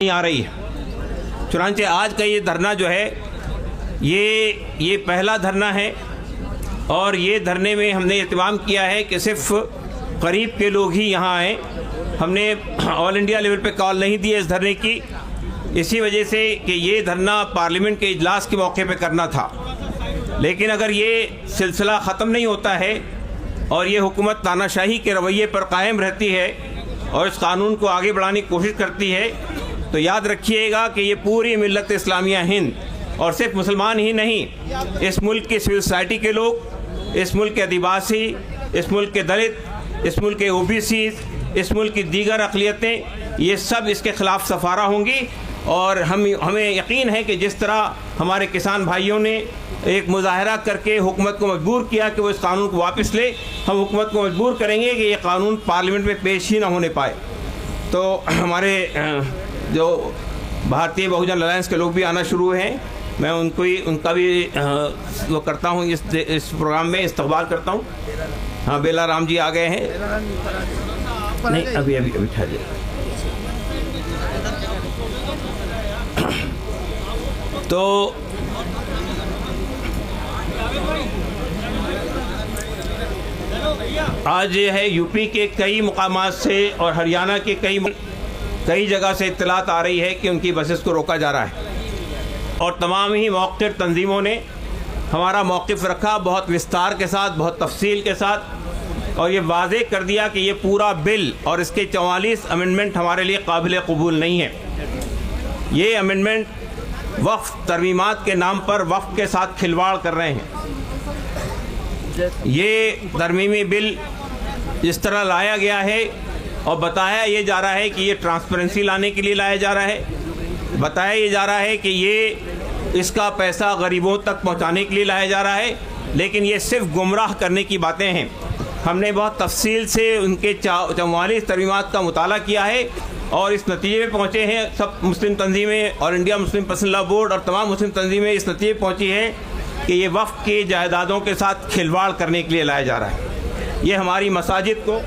नहीं आ रही है। चुनांचे आज का ये धरना जो है ये पहला धरना है और ये धरने में हमने एहतमाम किया है कि सिर्फ करीब के लोग ही यहाँ आए। हमने ऑल इंडिया लेवल पे कॉल नहीं दी है इस धरने की, इसी वजह से कि ये धरना पार्लियामेंट के इजलास के मौके पे करना था। लेकिन अगर ये सिलसिला ख़त्म नहीं होता है और ये हुकूमत तानाशाही के रवैये पर कायम रहती है और इस कानून को आगे बढ़ाने की कोशिश करती है, तो याद रखिएगा कि ये पूरी मिल्लत इस्लामिया हिंद और सिर्फ मुसलमान ही नहीं, इस मुल्क की सिविल सोसाइटी के लोग, इस मुल्क के आदिवासी, इस मुल्क के दलित, इस मुल्क के ओबीसी, इस मुल्क की दीगर अक़लियतें, ये सब इसके ख़िलाफ़ सफ़ारा होंगी। और हमें यकीन है कि जिस तरह हमारे किसान भाइयों ने एक मुजाहरा करके हुकूमत को मजबूर किया कि वो इस कानून को वापस ले, हम हुकूमत को मजबूर करेंगे कि ये कानून पार्लियामेंट में पेश ही ना होने पाए। तो हमारे जो भारतीय बहुजन अलायंस के लोग भी आना शुरू हैं, मैं उनका भी वो करता हूँ, इस प्रोग्राम में इस्तकबाल करता हूँ। हाँ, बेला राम जी आ गए हैं। नहीं, अभी ठहरिए। तो आज ये है यूपी के कई मुकामात से और हरियाणा के कई जगह से इत्तलात आ रही है कि उनकी बसेस को रोका जा रहा है और तमाम ही मौक़िफ़ तंजीमों ने हमारा मौक़िफ़ रखा, बहुत विस्तार के साथ, बहुत तफसील के साथ, और ये वाज़ेह कर दिया कि ये पूरा बिल और इसके 44 अमेंडमेंट हमारे लिए काबिल कबूल नहीं है। ये अमेंडमेंट वक्फ़ तरमीमात के नाम पर वक्फ़ के साथ खिलवाड़ कर रहे हैं। ये तरमीमी बिल जिस तरह लाया गया है और बताया ये जा रहा है कि ये ट्रांसपेरेंसी लाने के लिए लाया जा रहा है, बताया ये जा रहा है कि ये इसका पैसा गरीबों तक पहुंचाने के लिए लाया जा रहा है, लेकिन ये सिर्फ गुमराह करने की बातें हैं। हमने बहुत तफसील से उनके 44 तरमीमात का मुताला किया है और इस नतीजे में पहुँचे हैं। सब मुस्लिम तंजीमें और India Muslim personal law board और तमाम मुस्लिम तंजीमें इस नतीजे में पहुँची हैं कि ये वक्फ़ की जायदादों के साथ खिलवाड़ करने के लिए लाया जा रहा है। ये हमारी मसाजिद को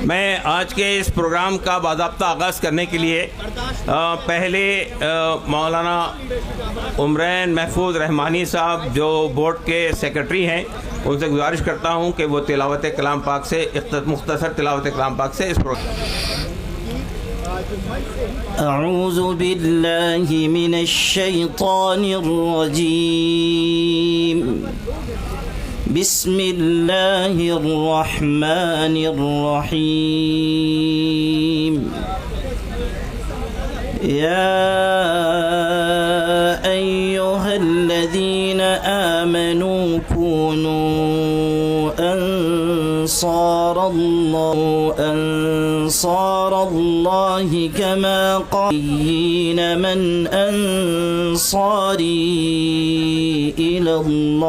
मैं आज के इस प्रोग्राम का बाज़ाब्ता आगाज़ करने के लिए पहले मौलाना उमरैन महफूज रहमानी साहब जो बोर्ड के सेक्रेटरी हैं, उनसे गुजारिश करता हूं कि वो तिलावत कलाम पाक से मुख्तसर तिलावत कलाम पाक से इस प्रोग्राम। अऊज़ु बिल्लाहि मिनश शैतानिर रजीम। बिस्मिल्लाहिर रहमानिर रहीम। या अय्युहल्लज़ीना आमनू कूनू अंसारल्लाहि कमा क़ाल मन अंसारी इलल्लाह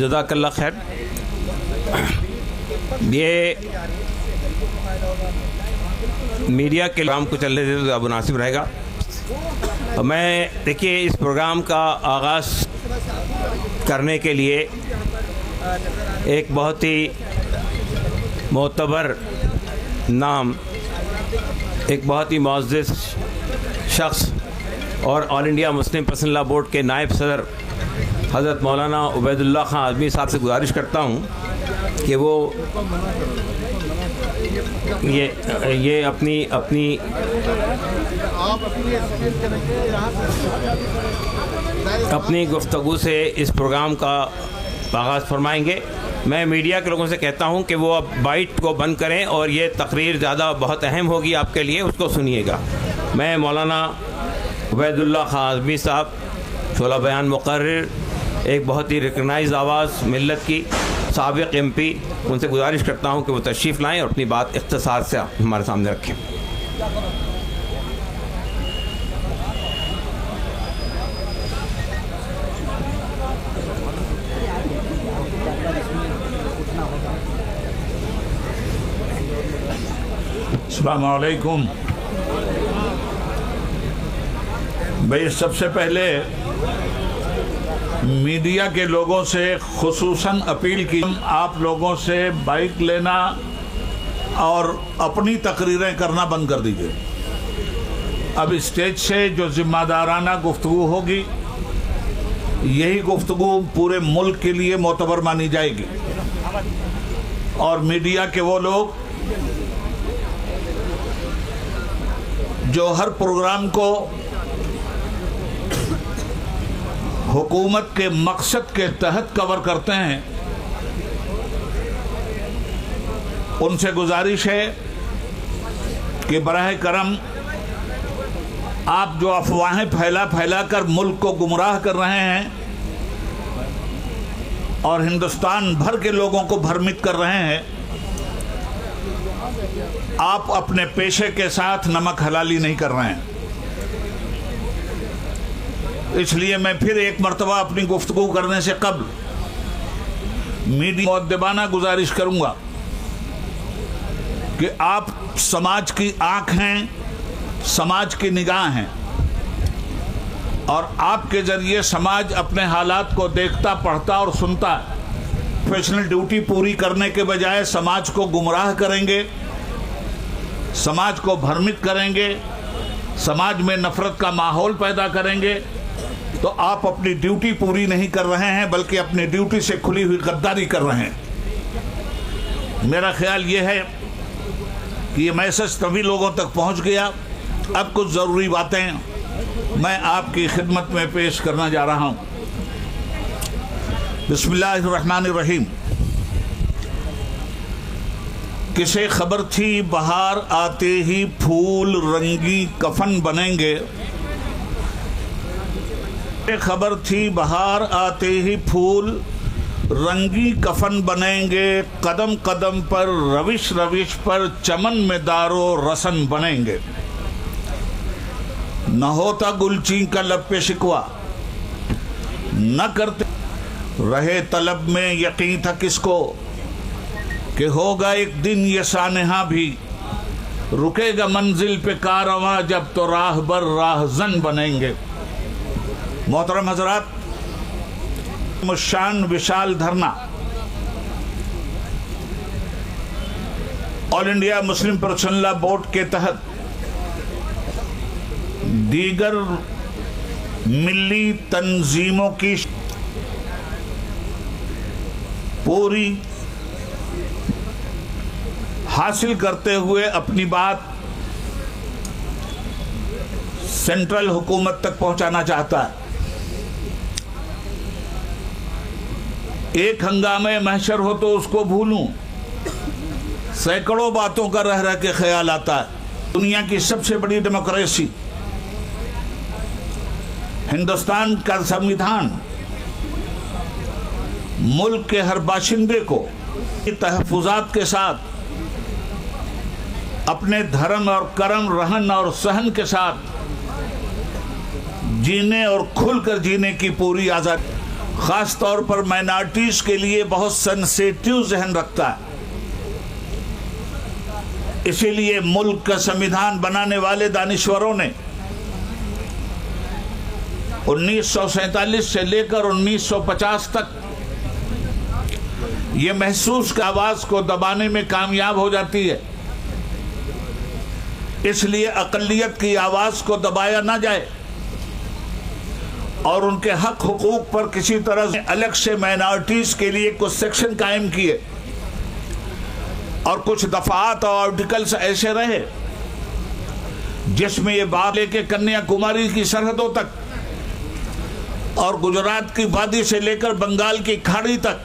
जज़ाकल्लाह खैर। ये मीडिया के प्रोग्राम को चलने से तो मुनासिब रहेगा। मैं देखिए इस प्रोग्राम का आगाज़ करने के लिए एक बहुत ही मोतबर नाम, एक बहुत ही मुअज़्ज़ज़ शख्स और all India Muslim personal law board के नायब सदर हज़रत मौलाना उबैदुल्लाह खान आज़मी साहब से गुजारिश करता हूँ कि वो ये अपनी गुफ्तगू से इस प्रोग्राम का आगाज़ फरमाएंगे। मैं मीडिया के लोगों से कहता हूं कि वो अब बाइट को बंद करें और ये तकरीर ज़्यादा बहुत अहम होगी आपके लिए, उसको सुनिएगा। मैं मौलाना उबैदुल्लाह खां आज़मी साहब, शोला बयान मुकर्रिर, एक बहुत ही रिकगनाइज आवाज़ मिल्लत की, साबिक़ MP, उनसे गुजारिश करता हूं कि वो तशरीफ़ लाएं और अपनी बात इख्तिसार से हमारे सामने रखें। अस्सलामु अलैकुम। भाई, सबसे पहले मीडिया के लोगों से खुसूसन अपील की, आप लोगों से बाइक लेना और अपनी तकरीरें करना बंद कर दीजिए। अब स्टेज से जो जिम्मेदाराना गुफ्तगू होगी, यही गुफ्तगू पूरे मुल्क के लिए मोतबर मानी जाएगी। और मीडिया के वो लोग जो हर प्रोग्राम को हुकूमत के मकसद के तहत कवर करते हैं, उनसे गुजारिश है कि बराह करम आप जो अफवाहें फैला कर मुल्क को गुमराह कर रहे हैं और हिंदुस्तान भर के लोगों को भ्रमित कर रहे हैं, आप अपने पेशे के साथ नमक हलाली नहीं कर रहे हैं। इसलिए मैं फिर एक मर्तबा अपनी गुफ्तगू करने से कबल मीडिया मुअद्दबाना गुजारिश करूंगा कि आप समाज की आंख हैं, समाज की निगाह हैं, और आपके जरिए समाज अपने हालात को देखता, पढ़ता और सुनता है। प्रोफेशनल ड्यूटी पूरी करने के बजाय समाज को गुमराह करेंगे, समाज को भ्रमित करेंगे, समाज में नफरत का माहौल पैदा करेंगे, तो आप अपनी ड्यूटी पूरी नहीं कर रहे हैं, बल्कि अपनी ड्यूटी से खुली हुई गद्दारी कर रहे हैं। मेरा ख्याल ये है कि ये मैसेज तभी लोगों तक पहुंच गया। अब कुछ ज़रूरी बातें मैं आपकी खिदमत में पेश करना जा रहा हूं। बिस्मिल्लाहिर्रहमानिर्रहीम। किसे खबर थी बाहर आते ही फूल रंगी कफन बनेंगे, खबर थी बाहर आते ही फूल रंगी कफन बनेंगे, कदम कदम पर रविश रविश पर चमन में दारो रसन बनेंगे। न होता गुलची का लब पे शिकवा, न करते रहे तलब में यकीन था किसको कि होगा एक दिन ये सानहा भी, रुकेगा मंजिल पे कारवां जब तो राह बर राहजन बनेंगे। मोहतरम हजरात, मुशान विशाल धरना all India Muslim personal law board के तहत दीगर मिली तंजीमों की पूरी हासिल करते हुए अपनी बात सेंट्रल हुकूमत तक पहुंचाना चाहता है। एक हंगामे महशर हो तो उसको भूलूं, सैकड़ों बातों का रह रह के ख्याल आता है। दुनिया की सबसे बड़ी डेमोक्रेसी हिंदुस्तान का संविधान मुल्क के हर बाशिंदे को तहफ़्फ़ुज़ात के साथ अपने धर्म और कर्म, रहन और सहन के साथ जीने और खुलकर जीने की पूरी आज़ादी, ख़ास तौर पर माइनॉरिटीज़ के लिए बहुत सेंसिटिव जहन रखता है। इसीलिए मुल्क का संविधान बनाने वाले दानिश्वरों ने 1947 से लेकर 1950 तक ये महसूस का आवाज़ को दबाने में कामयाब हो जाती है। इसलिए अक़लियत की आवाज़ को दबाया ना जाए और उनके हक हुकूक पर किसी तरह से अलग से माइनॉरिटीज़ के लिए कुछ सेक्शन कायम किए और कुछ दफात और आर्टिकल्स ऐसे रहे जिसमें ये बात लेके कन्याकुमारी की सरहदों तक और गुजरात की वादी से लेकर बंगाल की खाड़ी तक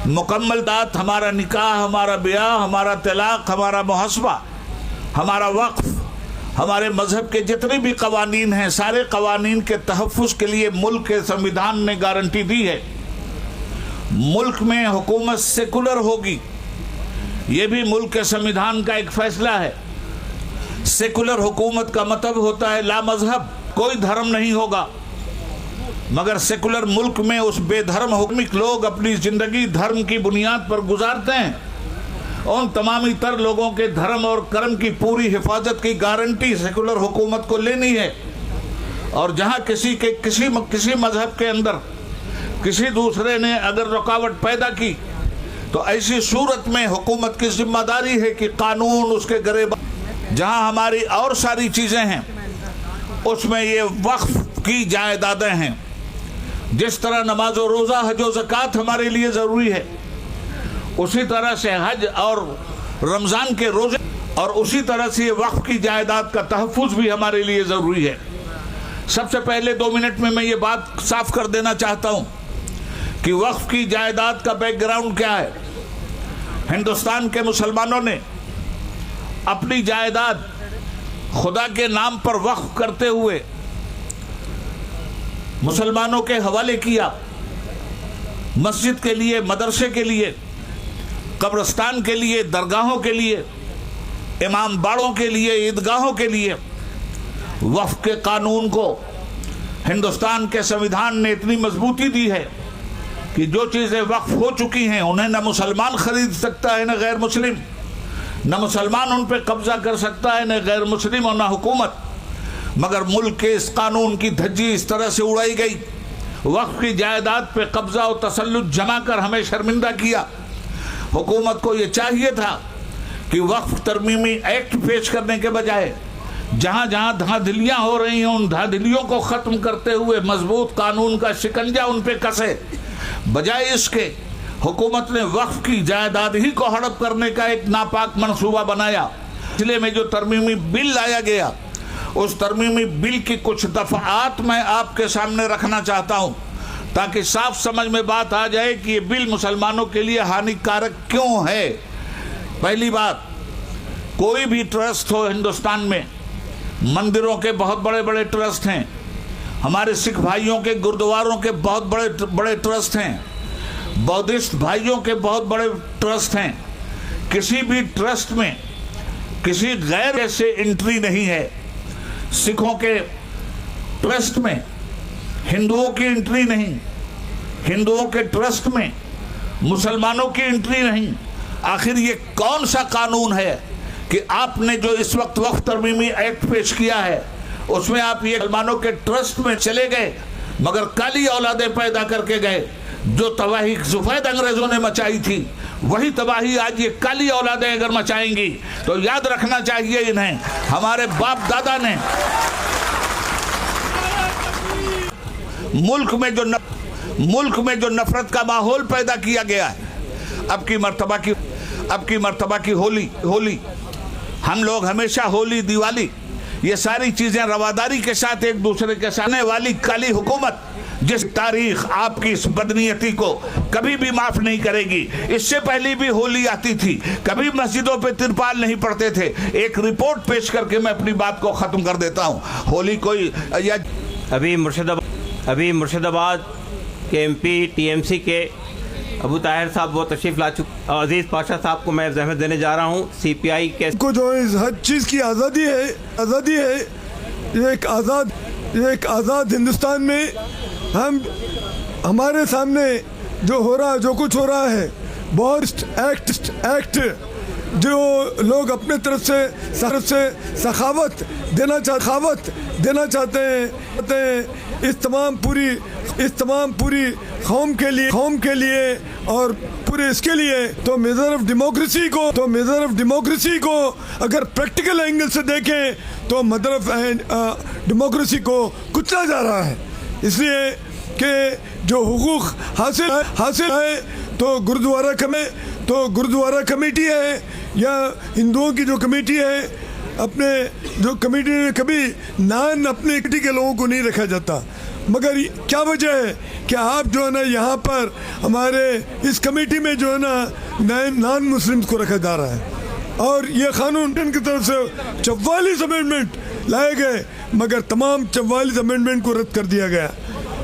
मुकम्मल दात, हमारा निकाह, हमारा ब्याह, हमारा तलाक, हमारा मुहस्बा, हमारा वक्फ, हमारे मजहब के जितने भी कवानीन हैं, सारे कवानीन के तहफ़्फ़ुज़ के लिए मुल्क के संविधान ने गारंटी दी है। मुल्क में हुकूमत सेकुलर होगी, ये भी मुल्क के संविधान का एक फैसला है। सेकुलर हुकूमत का मतलब होता है ला मजहब, कोई धर्म नहीं होगा, मगर सेकुलर मुल्क में उस बेधर्म हुक्मिक लोग अपनी ज़िंदगी धर्म की बुनियाद पर गुजारते हैं। उन तमामी तर लोगों के धर्म और कर्म की पूरी हिफाजत की गारंटी सेकुलर हुकूमत को लेनी है। और जहाँ किसी मजहब के अंदर किसी दूसरे ने अगर रुकावट पैदा की तो ऐसी सूरत में हुकूमत की जिम्मेदारी है कि कानून उसके गरेबा। जहाँ हमारी और सारी चीज़ें हैं उसमें ये वक्फ की जायदादें हैं। जिस तरह नमाज और रोज़ा, हज और ज़कात हमारे लिए ज़रूरी है, उसी तरह से हज और रमज़ान के रोज़े और उसी तरह से ये वक्फ की जायदाद का तहफ़्फ़ुज़ भी हमारे लिए ज़रूरी है। सबसे पहले 2 मिनट में मैं ये बात साफ कर देना चाहता हूँ कि वक्फ की जायदाद का बैकग्राउंड क्या है। हिंदुस्तान के मुसलमानों ने अपनी जायदाद खुदा के नाम पर वक्फ करते हुए मुसलमानों के हवाले किया। मस्जिद के लिए, मदरसे के लिए, कब्रिस्तान के लिए, दरगाहों के लिए, इमाम बाड़ों के लिए, ईदगाहों के लिए। वक्फ के कानून को हिंदुस्तान के संविधान ने इतनी मजबूती दी है कि जो चीज़ें वक्फ हो चुकी हैं उन्हें न मुसलमान खरीद सकता है न गैर मुस्लिम, न मुसलमान उन पर कब्जा कर सकता है न गैर मुस्लिम और न हुकूमत। मगर मुल्क के इस कानून की धज्जी इस तरह से उड़ाई गई, वक्फ की जायदाद पे कब्जा और तसल्लुत जमा कर हमें शर्मिंदा किया। हुकूमत को ये चाहिए था कि वक्फ तरमीमी एक्ट पेश करने के बजाय जहाँ जहाँ धांधलियाँ हो रही हैं उन धांधलियों को ख़त्म करते हुए मजबूत कानून का शिकंजा उन पे कसे। बजाय इसके हुकूमत ने वक्फ की जायदाद ही को हड़प करने का एक नापाक मंसूबा बनाया। इसलिए में जो तरमीमी बिल लाया गया, उस तरमीमी बिल की कुछ दफ़ात मैं आपके सामने रखना चाहता हूँ ताकि साफ समझ में बात आ जाए कि ये बिल मुसलमानों के लिए हानिकारक क्यों है। पहली बात, कोई भी ट्रस्ट हो हिंदुस्तान में, मंदिरों के बहुत बड़े बड़े ट्रस्ट हैं, हमारे सिख भाइयों के गुरुद्वारों के बहुत बड़े बड़े ट्रस्ट हैं, बौद्धिस्ट भाइयों के बहुत बड़े ट्रस्ट हैं। किसी भी ट्रस्ट में किसी गैर से एंट्री नहीं है। सिखों के ट्रस्ट में हिंदुओं की एंट्री नहीं, हिंदुओं के ट्रस्ट में मुसलमानों की एंट्री नहीं। आखिर ये कौन सा कानून है कि आपने जो इस वक्त वक्फ तरमीमी एक्ट पेश किया है उसमें आप ये मुसलमानों के ट्रस्ट में चले गए मगर काली औलादें पैदा करके गए। जो तबाही सफ़ेद अंग्रेज़ों ने मचाई थी वही तबाही आज ये काली औलादें अगर मचाएंगी तो याद रखना चाहिए इन्हें, हमारे बाप दादा ने मुल्क में जो नफरत का माहौल पैदा किया गया है। अब की मर्तबा की होली हम लोग हमेशा होली, दिवाली, ये सारी चीज़ें रवादारी के साथ एक दूसरे के सामने वाली काली हुकूमत जिस तारीख आपकी इस बदनीयती को कभी भी माफ़ नहीं करेगी। इससे पहले भी होली आती थी, कभी मस्जिदों पे तिरपाल नहीं पड़ते थे। एक रिपोर्ट पेश करके मैं अपनी बात को ख़त्म कर देता हूँ। होली कोई या अभी मुर्शिदाबाद के MP TMC के अबू ताहिर साहब वो तशरीफ़ ला चुके। अजीज़ पाशा साहब को मैं जहमत देने जा रहा हूँ। CPI के को जो हर चीज़ की आज़ादी है। ये एक आज़ाद हिंदुस्तान में हमारे सामने जो कुछ हो रहा है, बहुत एक्ट जो लोग अपने तरफ से सखावत देना चाहते हैं इस तमाम पूरी कौम के लिए और पूरे इसके लिए, तो मेजर ऑफ डेमोक्रेसी को अगर प्रैक्टिकल एंगल से देखें तो मदर ऑफ डेमोक्रेसी को कुचला जा रहा है। इसलिए कि जो हुकूक हासिल है तो गुरुद्वारा तो गुरुद्वारा कमेटी है या हिंदुओं की जो कमेटी है, अपने जो कमेटी में कभी नान अपने कमेटी के लोगों को नहीं रखा जाता। मगर क्या वजह है कि आप जो है ना यहाँ पर हमारे इस कमेटी में जो है ना नॉन मुस्लिम्स को रखा जा रहा है, और ये कानून की तरफ से 44 अमेंडमेंट लाए गए, मगर तमाम 44 अमेंडमेंट को रद्द कर दिया गया।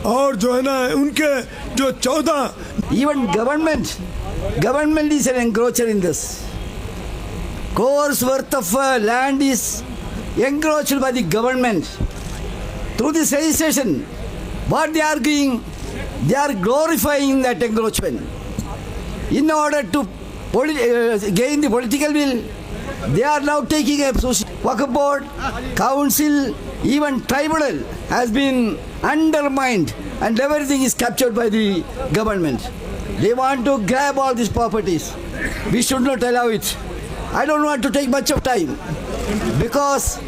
और जो है ना उनके जो 14 Even government is an encroacher in this. Crores worth of land is encroached by the government. Through this registration, what they are doing, they are glorifying that encroachment. In order to gain the political will, they are now taking a Waqf board, council, even tribunal has been undermined and everything is captured by the government. They want to grab all these properties. We should not allow it. I don't want to take much of time because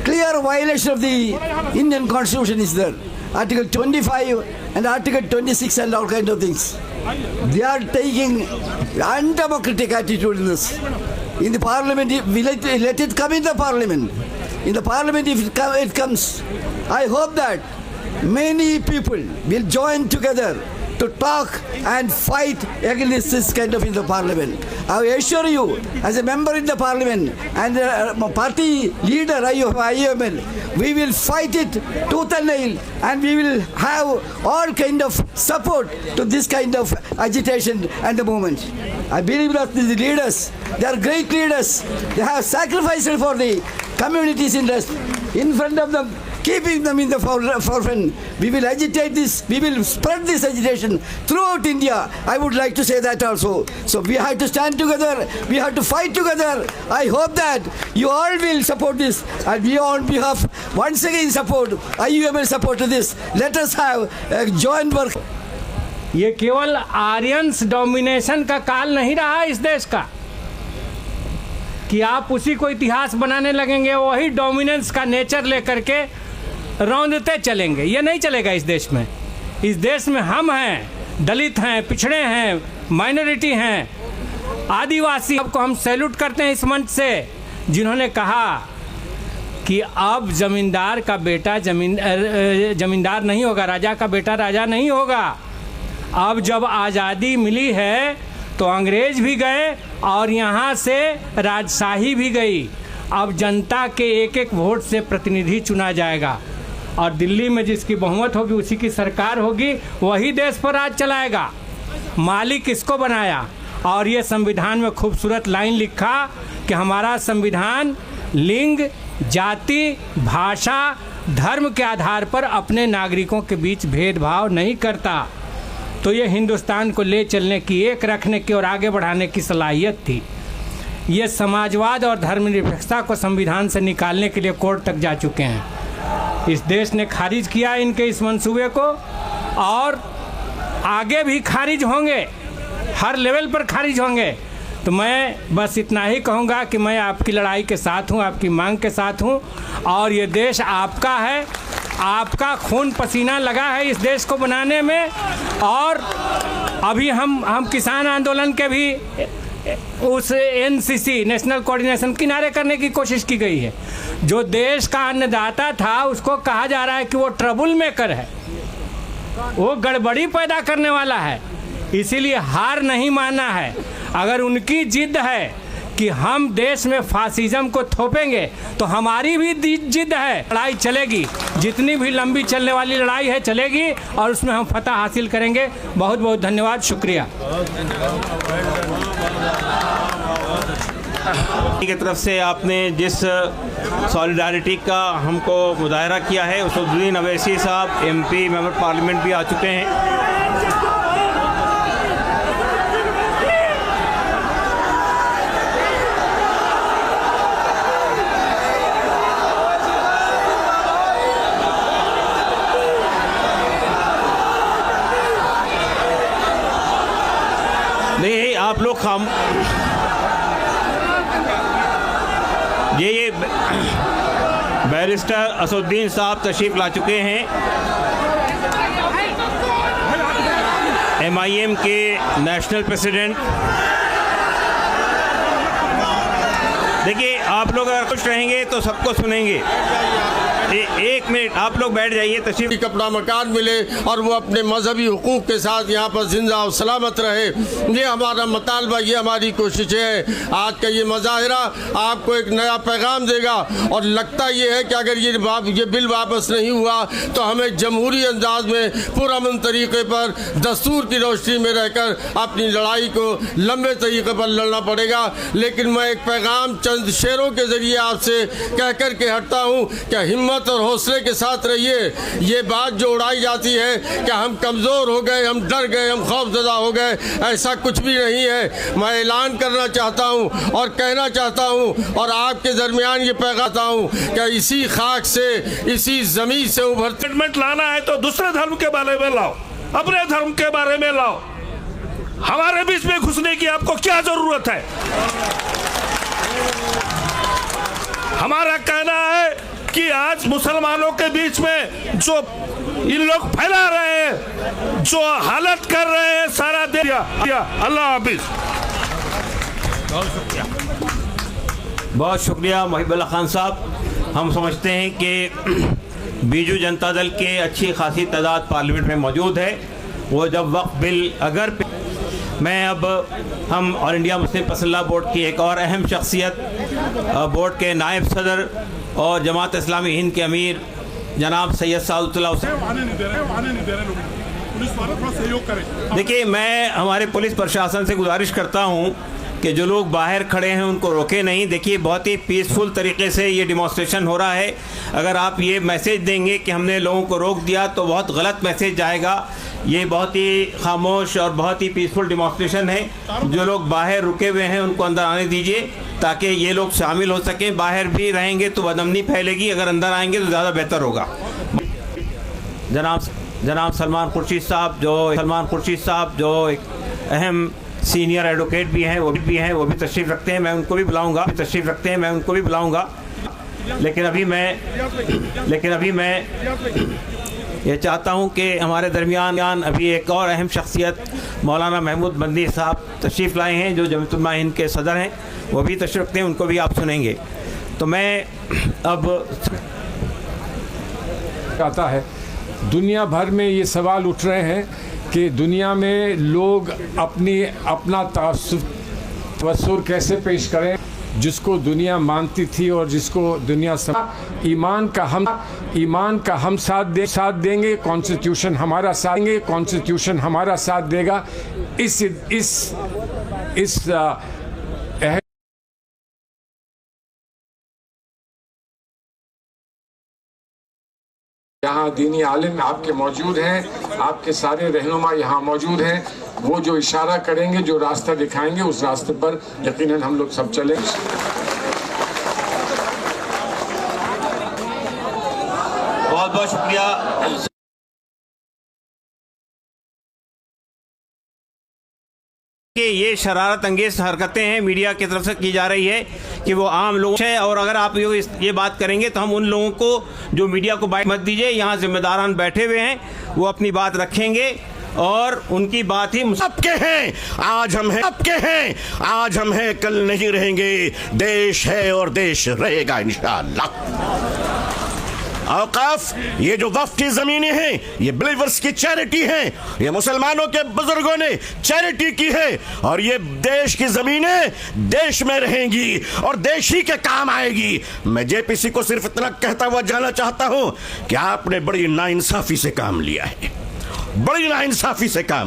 clear violation of the Indian Constitution is there. Article 25 and Article 26 and all kind of things. They are taking undemocratic attitude in this. In the parliament, we let it come in the parliament. In the parliament, if it comes, I hope that many people will join together to talk and fight against this kind of in the parliament. I assure you, as a member in the parliament and a party leader IUML, we will fight it tooth and nail, and we will have all kind of support to this kind of agitation and the movement. I believe that the leaders, they are great leaders. They have sacrificed for the community's interest in front of them, keeping them in the forefront. We will agitate this, we will spread this agitation throughout India. I would like to say that also. So we have to stand together, we have to fight together. I hope that you all will support this, and we on behalf once again support IUML support to this. Let us have a joint work. ये केवल Aryans domination का काल नहीं रहा इस देश का कि आप उसी को इतिहास बनाने लगेंगे, वही डोमिनेंस का नेचर लेकर के रौंदते चलेंगे। ये नहीं चलेगा इस देश में। इस देश में हम हैं, दलित हैं, पिछड़े हैं, माइनॉरिटी हैं, आदिवासी। आपको हम सैल्यूट करते हैं इस मंच से, जिन्होंने कहा कि अब जमींदार का बेटा जमींदार नहीं होगा, राजा का बेटा राजा नहीं होगा। अब जब आज़ादी मिली है तो अंग्रेज भी गए और यहाँ से राजशाही भी गई। अब जनता के एक एक वोट से प्रतिनिधि चुना जाएगा और दिल्ली में जिसकी बहुमत होगी उसी की सरकार होगी, वही देश पर राज चलाएगा। मालिक इसको बनाया। और ये संविधान में खूबसूरत लाइन लिखा कि हमारा संविधान लिंग, जाति, भाषा, धर्म के आधार पर अपने नागरिकों के बीच भेदभाव नहीं करता। तो ये हिंदुस्तान को ले चलने की, एक रखने की और आगे बढ़ाने की सलाहियत थी। ये समाजवाद और धर्मनिरपेक्षता को संविधान से निकालने के लिए कोर्ट तक जा चुके हैं। इस देश ने खारिज किया इनके इस मंसूबे को और आगे भी खारिज होंगे, हर लेवल पर खारिज होंगे। तो मैं बस इतना ही कहूँगा कि मैं आपकी लड़ाई के साथ हूँ, आपकी मांग के साथ हूँ और ये देश आपका है, आपका खून पसीना लगा है इस देश को बनाने में। और अभी हम किसान आंदोलन के भी उस NCC नेशनल कोऑर्डिनेशन किनारे करने की कोशिश की गई है। जो देश का अन्नदाता था उसको कहा जा रहा है कि वो ट्रबल मेकर है, वो गड़बड़ी पैदा करने वाला है। इसीलिए हार नहीं मानना है। अगर उनकी जिद है कि हम देश में फासिज्म को थोपेंगे तो हमारी भी जिद है, लड़ाई चलेगी। जितनी भी लंबी चलने वाली लड़ाई है चलेगी और उसमें हम फतह हासिल करेंगे। बहुत बहुत धन्यवाद, शुक्रिया। की तरफ से आपने जिस सॉलिडारिटी का हमको मुजाहरा किया है, असदुद्दीन अवैसी साहब MP मेंबर पार्लियामेंट भी आ चुके हैं। नहीं, आप लोग हम ये बैरिस्टर असदुद्दीन साहब तशरीफ़ ला चुके हैं। MIM के नेशनल प्रेसिडेंट आप लोग अगर खुश रहेंगे तो सबको सुनेंगे। एक मिनट, आप लोग बैठ जाइए, तशरीफ। अपना मकान मिले और वो अपने मजहबी हुकूक के साथ यहाँ पर जिंदा और सलामत रहे, ये हमारा मुतालबा, ये हमारी कोशिश है। आज का ये मुजाहिरा आपको एक नया पैगाम देगा और लगता ये है कि अगर ये बिल वापस नहीं हुआ तो हमें जमहूरी अंदाज में पुरअमन तरीके पर दस्तूर की रोशनी में रहकर अपनी लड़ाई को लंबे तरीके पर लड़ना पड़ेगा। लेकिन मैं एक पैगाम चंद शेरों के ज़रिए आपसे कह कर के हटता हूँ कि हिम्मत और हौसले के साथ रहिए। ये बात जो उड़ाई जाती है कि हम कमज़ोर हो गए, हम डर गए, हम खौफजदा हो गए, ऐसा कुछ भी नहीं है। मैं ऐलान करना चाहता हूँ और कहना चाहता हूँ और आपके दरमियान ये पैगाम हूँ कि इसी खाक से, इसी ज़मीन से उभरते स्टेटमेंट लाना है तो दूसरे धर्म के बारे में लाओ, अपने धर्म के बारे में लाओ। हमारे बीच में घुसने की आपको क्या जरूरत है? हमारा कहना है कि आज मुसलमानों के बीच में जो इन लोग फैला रहे हैं, जो हालत कर रहे हैं सारा दिया। अल्लाह हाफिज। बहुत शुक्रिया मुहिबुल्लाह खान साहब। हम समझते हैं कि बीजू जनता दल के अच्छी खासी तादाद पार्लियामेंट में मौजूद है। वो जब वक्त बिल अगर मैं अब हम ऑल इंडिया मुस्लिम पसल्ला बोर्ड की एक और अहम शख्सियत, बोर्ड के नायब सदर और जमात इस्लामी हिंद के अमीर जनाब सैयद सादुल्लाह, देखिए मैं हमारे पुलिस प्रशासन से गुजारिश करता हूँ कि जो लोग बाहर खड़े हैं उनको रोके नहीं। देखिए बहुत ही पीसफुल तरीके से ये डिमॉन्स्ट्रेशन हो रहा है। अगर आप ये मैसेज देंगे कि हमने लोगों को रोक दिया तो बहुत गलत मैसेज जाएगा। ये बहुत ही खामोश और बहुत ही पीसफुल डिमॉन्स्ट्रेशन है। जो लोग बाहर रुके हुए हैं उनको अंदर आने दीजिए ताकि ये लोग शामिल हो सकें। बाहर भी रहेंगे तो बदअमनी फैलेगी, अगर अंदर आएंगे तो ज़्यादा बेहतर होगा। जनाब सलमान खुर्शीद साहब जो एक अहम सीनियर एडवोकेट भी हैं, वो भी तशरीफ़ रखते हैं, मैं उनको भी बुलाऊंगा। लेकिन अभी मैं ये चाहता हूँ कि हमारे दरमियान अभी एक और अहम शख्सियत मौलाना महमूद बंदी साहब तशरीफ़ लाए हैं, जो जमीयत उलमा हिंद के सदर हैं, वो भी तशरीफ़ रखते हैं, उनको भी आप सुनेंगे। तो मैं अब आता है, दुनिया भर में ये सवाल उठ रहे हैं कि दुनिया में लोग अपना तवस्सुर कैसे पेश करें, जिसको दुनिया मानती थी और जिसको दुनिया ईमान का हम साथ देंगे, कॉन्स्टिट्यूशन हमारा साथ देगा। इस यहाँ दीनी आलिम आपके मौजूद हैं, आपके सारे रहनुमा यहाँ मौजूद हैं। वो जो इशारा करेंगे, जो रास्ता दिखाएंगे, उस रास्ते पर यकीनन हम लोग सब चलें। बहुत बहुत शुक्रिया। कि ये शरारत अंगेज हरकतें हैं मीडिया की तरफ से की जा रही है कि वो आम लोग हैं, और अगर आप ये बात करेंगे तो हम उन लोगों को जो मीडिया को बाइट मत दीजिए, यहाँ जिम्मेदारान बैठे हुए हैं, वो अपनी बात रखेंगे और उनकी बात ही सबके हैं। आज हम हैं कल नहीं रहेंगे। देश है और देश रहेगा इंशाअल्लाह। औकाफ ये जो वक्फ की ज़मीनें हैं, ये बिलीवर्स की चैरिटी हैं, ये मुसलमानों के बुजुर्गों ने चैरिटी की है, और ये देश की ज़मीनें देश में रहेंगी और देश ही के काम आएगी। मैं जेपीसी को सिर्फ इतना कहता हुआ जाना चाहता हूं कि आपने बड़ी नाइंसाफी से काम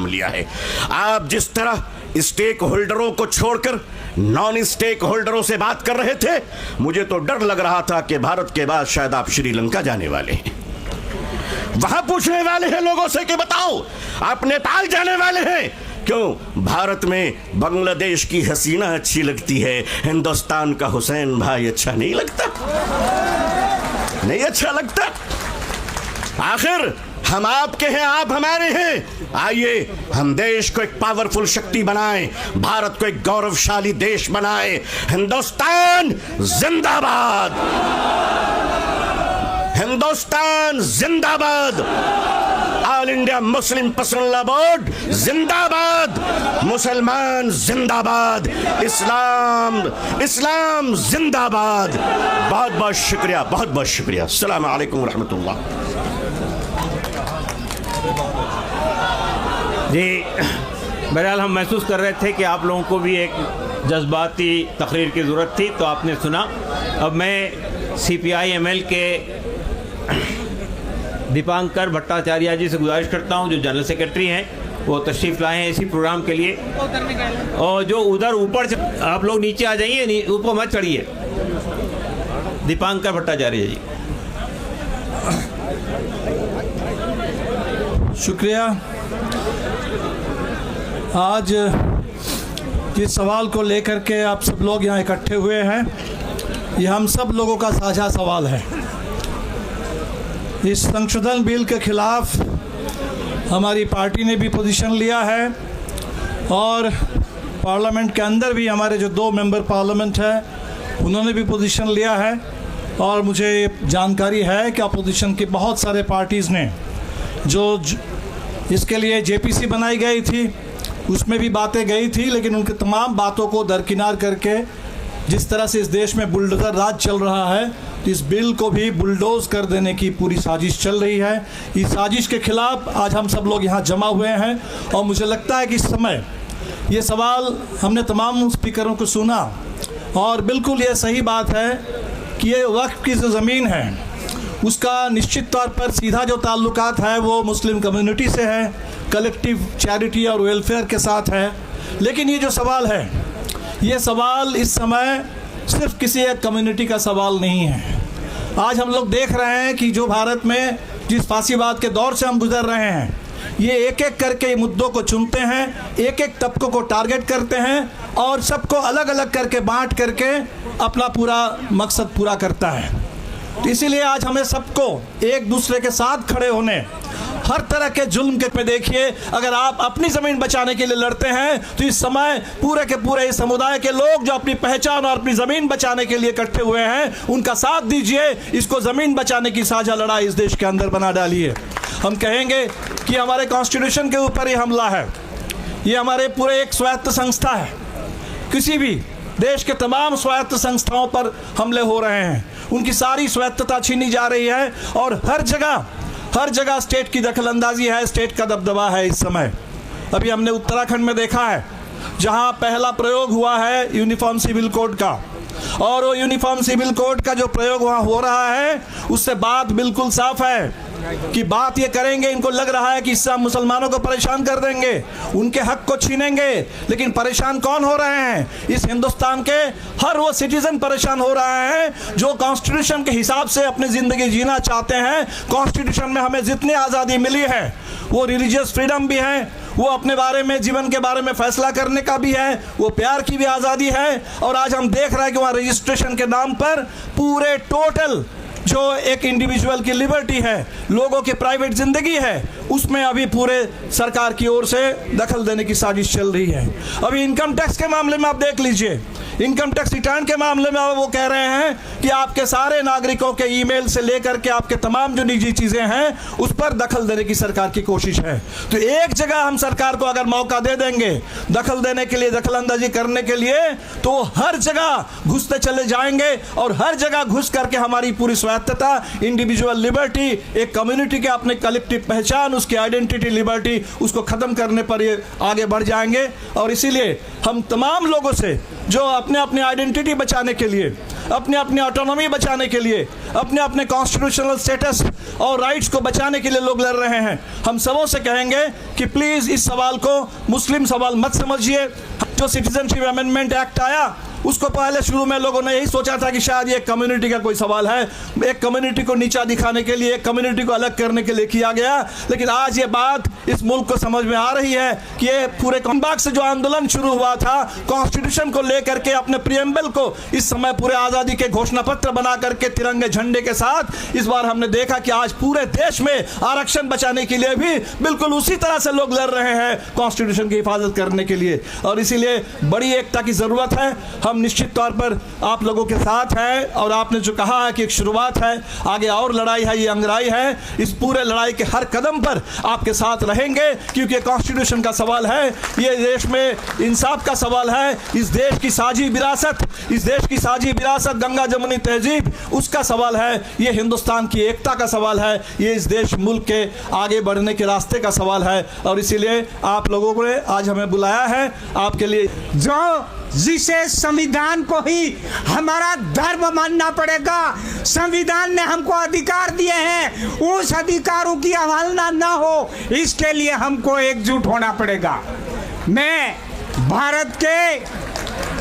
लिया है। आप जिस तरह स्टेक होल्डरों को छोड़कर नॉन स्टेक होल्डरों से बात कर रहे थे, मुझे तो डर लग रहा था कि भारत के बाद शायद आप श्रीलंका जाने वाले हैं। वहां पूछने वाले हैं लोगों से कि बताओ आप नेपाल जाने वाले हैं क्यों? भारत में बांग्लादेश की हसीना अच्छी लगती है, हिंदुस्तान का हुसैन भाई अच्छा नहीं लगता। आखिर हम आपके हैं, आप हमारे हैं। आइए हम देश को एक पावरफुल शक्ति बनाएं, भारत को एक गौरवशाली देश बनाएं। हिंदुस्तान जिंदाबाद। All India Muslim personal law board जिंदाबाद, मुसलमान जिंदाबाद, इस्लाम इस्लाम जिंदाबाद। बहुत बहुत शुक्रिया, बहुत बहुत शुक्रिया। अस्सलाम वालेकुम रहमतुल्लाह। जी, बहरहाल हम महसूस कर रहे थे कि आप लोगों को भी एक जज्बाती तकरीर की ज़रूरत थी, तो आपने सुना। अब मैं CPI-ML के दीपांकर भट्टाचार्य जी से गुजारिश करता हूं, जो जनरल सेक्रेटरी हैं, वो तशरीफ़ लाए हैं इसी प्रोग्राम के लिए। और जो उधर ऊपर से आप लोग नीचे आ जाइए, ऊपर मत चढ़िए। दीपांकर भट्टाचार्य जी। शुक्रिया। आज जिस सवाल को लेकर के आप सब लोग यहाँ इकट्ठे हुए हैं, ये हम सब लोगों का साझा सवाल है। इस संशोधन बिल के खिलाफ हमारी पार्टी ने भी पोजीशन लिया है और पार्लियामेंट के अंदर भी हमारे जो 2 मेंबर पार्लियामेंट है उन्होंने भी पोजीशन लिया है। और मुझे जानकारी है कि अपोजिशन की बहुत सारे पार्टीज़ ने जो इसके लिए JPC बनाई गई थी उसमें भी बातें गई थी, लेकिन उनके तमाम बातों को दरकिनार करके जिस तरह से इस देश में बुलडोज़र राज चल रहा है, तो इस बिल को भी बुलडोज़ कर देने की पूरी साजिश चल रही है। इस साजिश के खिलाफ आज हम सब लोग यहाँ जमा हुए हैं और मुझे लगता है कि इस समय ये सवाल हमने तमाम स्पीकरों को सुना और बिल्कुल ये सही बात है कि ये वक्फ की जो ज़मीन है उसका निश्चित तौर पर सीधा जो ताल्लुकात है वो मुस्लिम कम्युनिटी से है, कलेक्टिव चैरिटी और वेलफेयर के साथ है। लेकिन ये जो सवाल है, ये सवाल इस समय सिर्फ किसी एक कम्युनिटी का सवाल नहीं है। आज हम लोग देख रहे हैं कि जो भारत में जिस फासीवाद के दौर से हम गुजर रहे हैं, ये एक एक करके मुद्दों को चुनते हैं, एक एक तबकों को टारगेट करते हैं और सबको अलग अलग करके बांट करके अपना पूरा मकसद पूरा करता है। तो इसीलिए आज हमें सबको एक दूसरे के साथ खड़े होने, हर तरह के जुल्म के पे देखिए, अगर आप अपनी ज़मीन बचाने के लिए लड़ते हैं तो इस समय पूरे के पूरे इस समुदाय के लोग जो अपनी पहचान और अपनी ज़मीन बचाने के लिए इकट्ठे हुए हैं उनका साथ दीजिए। इसको ज़मीन बचाने की साझा लड़ाई इस देश के अंदर बना डालिए। हम कहेंगे कि हमारे कॉन्स्टिट्यूशन के ऊपर ये हमला है, ये हमारे पूरे एक स्वायत्त संस्था है, किसी भी देश के तमाम स्वायत्त संस्थाओं पर हमले हो रहे हैं, उनकी सारी स्वायत्तता छीनी जा रही है और हर जगह स्टेट की दखलंदाजी है, स्टेट का दबदबा है इस समय। अभी हमने उत्तराखंड में देखा है जहां पहला प्रयोग हुआ है यूनिफॉर्म सिविल कोड का, और वो यूनिफॉर्म सिविल कोड का जो प्रयोग वहां हो रहा है उससे बात बिल्कुल साफ है कि बात ये करेंगे, इनको लग रहा है कि इससे हम मुसलमानों को परेशान कर देंगे, उनके हक को छीनेंगे। लेकिन परेशान कौन हो रहे हैं? इस हिंदुस्तान के हर वो सिटीजन परेशान हो रहा है जो कॉन्स्टिट्यूशन के हिसाब से अपनी ज़िंदगी जीना चाहते हैं। कॉन्स्टिट्यूशन में हमें जितनी आज़ादी मिली है, वो रिलीजियस फ्रीडम भी है, वो अपने बारे में, जीवन के बारे में फैसला करने का भी है, वो प्यार की भी आज़ादी है। और आज हम देख रहे हैं कि वहाँ रजिस्ट्रेशन के नाम पर पूरे टोटल जो एक इंडिविजुअल की लिबर्टी है, लोगों की प्राइवेट ज़िंदगी है, उसमें अभी पूरे सरकार की ओर से दखल देने की साजिश चल रही है। अभी इनकम टैक्स के मामले में आप देख लीजिए, इनकम टैक्स रिटर्न के मामले में वो कह रहे हैं कि आपके सारे नागरिकों के ईमेल से लेकर के आपके तमाम जो निजी चीज़ें हैं उस पर दखल देने की सरकार की कोशिश है। तो एक जगह हम सरकार को अगर मौका दे देंगे दखल देने के लिए, दखलंदाजी करने के लिए, तो हर जगह घुसते चले जाएंगे और हर जगह घुस करके हमारी पूरी स्वायत्तता, इंडिविजुअल लिबर्टी, एक कम्युनिटी के अपने कलेक्टिव पहचान, उसकी आइडेंटिटी लिबर्टी, उसको ख़त्म करने पर ये आगे बढ़ जाएंगे। और इसीलिए हम तमाम लोगों से जो अपने अपने आइडेंटिटी बचाने के लिए, अपने अपने ऑटोनॉमी बचाने के लिए, अपने अपने कॉन्स्टिट्यूशनल स्टेटस और राइट्स को बचाने के लिए लोग लड़ रहे हैं, हम सबों से कहेंगे कि प्लीज़ इस सवाल को मुस्लिम सवाल मत समझिए। जो सिटीजनशिप अमेंडमेंट एक्ट आया उसको पहले शुरू में लोगों ने यही सोचा था कि शायद ये कम्युनिटी का कोई सवाल है, एक कम्युनिटी को नीचा दिखाने के लिए, एक कम्युनिटी को अलग करने के लिए किया गया। लेकिन आज ये बात इस मुल्क को समझ में आ रही है कि ये पूरे कॉम्बाक से जो आंदोलन शुरू हुआ था कॉन्स्टिट्यूशन को लेकर के, अपने प्रियम्बल को इस समय पूरे आज़ादी के घोषणा पत्र बना करके तिरंगे झंडे के साथ, इस बार हमने देखा कि आज पूरे देश में आरक्षण बचाने के लिए भी बिल्कुल उसी तरह से लोग लड़ रहे हैं कॉन्स्टिट्यूशन की हिफाजत करने के लिए। और इसीलिए बड़ी एकता की ज़रूरत है। हम हम निश्चित तौर पर आप लोगों के साथ हैं। और आपने जो कहा है कि एक शुरुआत है, आगे और लड़ाई है, ये अंगड़ाई है। इस पूरे लड़ाई के हर कदम पर आपके साथ रहेंगे, क्योंकि कॉन्स्टिट्यूशन का सवाल है, ये देश में इंसाफ का सवाल है, इस देश की साझी विरासत गंगा जमुनी तहजीब, उसका सवाल है, ये हिंदुस्तान की एकता का सवाल है, ये इस देश मुल्क के आगे बढ़ने के रास्ते का सवाल है। और इसीलिए आप लोगों ने आज हमें बुलाया है आपके लिए। जिसे संविधान को ही हमारा धर्म मानना पड़ेगा। संविधान ने हमको अधिकार दिए हैं, उस अधिकारों की अवहेलना न हो, इसके लिए हमको एकजुट होना पड़ेगा। मैं भारत के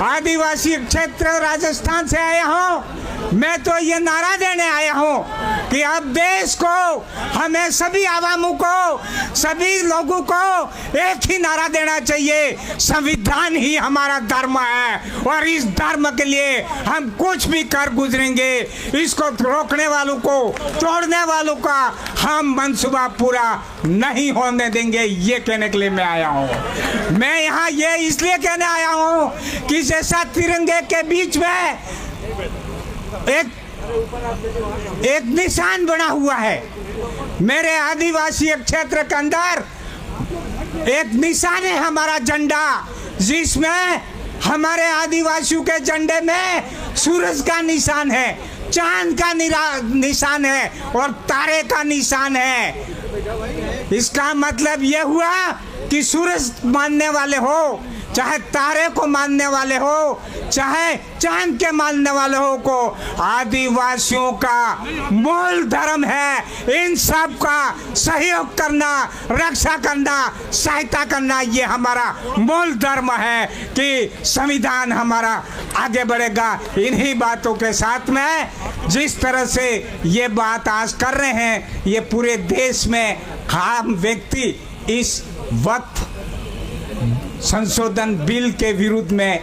आदिवासी क्षेत्र राजस्थान से आया हूँ। मैं तो ये नारा देने आया हूँ कि अब देश को, हमें सभी आवामों को, सभी लोगों को एक ही नारा देना चाहिए, संविधान ही हमारा धर्म है और इस धर्म के लिए हम कुछ भी कर गुजरेंगे। इसको रोकने वालों को, तोड़ने वालों का हम मंसूबा पूरा नहीं होने देंगे, ये कहने के लिए मैं आया हूँ। मैं यहाँ ये इसलिए कहने आया हूँ कि जैसा तिरंगे के बीच में एक निशान बना हुआ है, मेरे आदिवासी क्षेत्र के अंदर एक निशान है हमारा झंडा, जिसमें हमारे आदिवासियों के झंडे में सूरज का निशान है, चांद का निशान है और तारे का निशान है। इसका मतलब यह हुआ कि सूरज मानने वाले हो, चाहे तारे को मानने वाले हो, चाहे चांद के मानने वाले हो, को आदिवासियों का मूल धर्म है इन सब का सहयोग करना, रक्षा करना, सहायता करना। ये हमारा मूल धर्म है कि संविधान हमारा आगे बढ़ेगा। इन्हीं बातों के साथ में जिस तरह से ये बात आज कर रहे हैं, ये पूरे देश में आम व्यक्ति इस वक्त संशोधन बिल के विरुद्ध में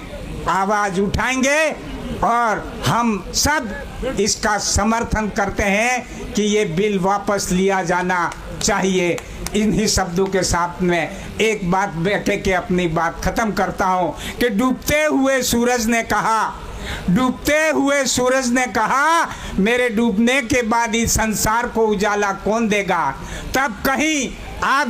आवाज उठाएंगे और हम सब इसका समर्थन करते हैं कि ये बिल वापस लिया जाना चाहिए। इन्हीं शब्दों के साथ में एक बात कह के अपनी बात खत्म करता हूँ कि डूबते हुए सूरज ने कहा मेरे डूबने के बाद इस संसार को उजाला कौन देगा। तब कहीं आप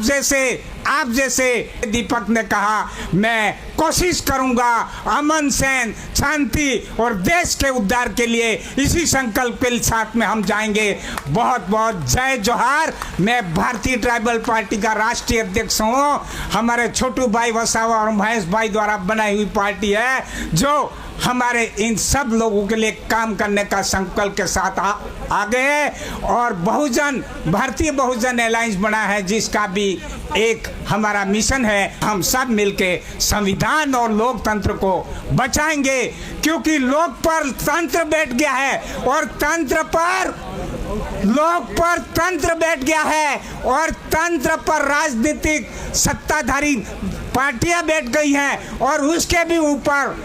जैसे दीपक ने कहा मैं कोशिश करूंगा अमन सैन शांति और देश के उद्धार के लिए। इसी संकल्प के साथ में हम जाएंगे। बहुत बहुत जय जोहार। मैं भारतीय ट्राइबल पार्टी का राष्ट्रीय अध्यक्ष हूँ। हमारे छोटू भाई वसावा और महेश भाई द्वारा बनाई हुई पार्टी है जो हमारे इन सब लोगों के लिए काम करने का संकल्प के साथ आगे है और भारतीय बहुजन अलायंस बना है, जिसका भी एक हमारा मिशन है। हम सब मिलके संविधान और लोकतंत्र को बचाएंगे, क्योंकि लोक पर तंत्र बैठ गया है और तंत्र पर बैठ गया है और तंत्र पर राजनीतिक सत्ताधारी पार्टियां बैठ गई हैं और उसके भी ऊपर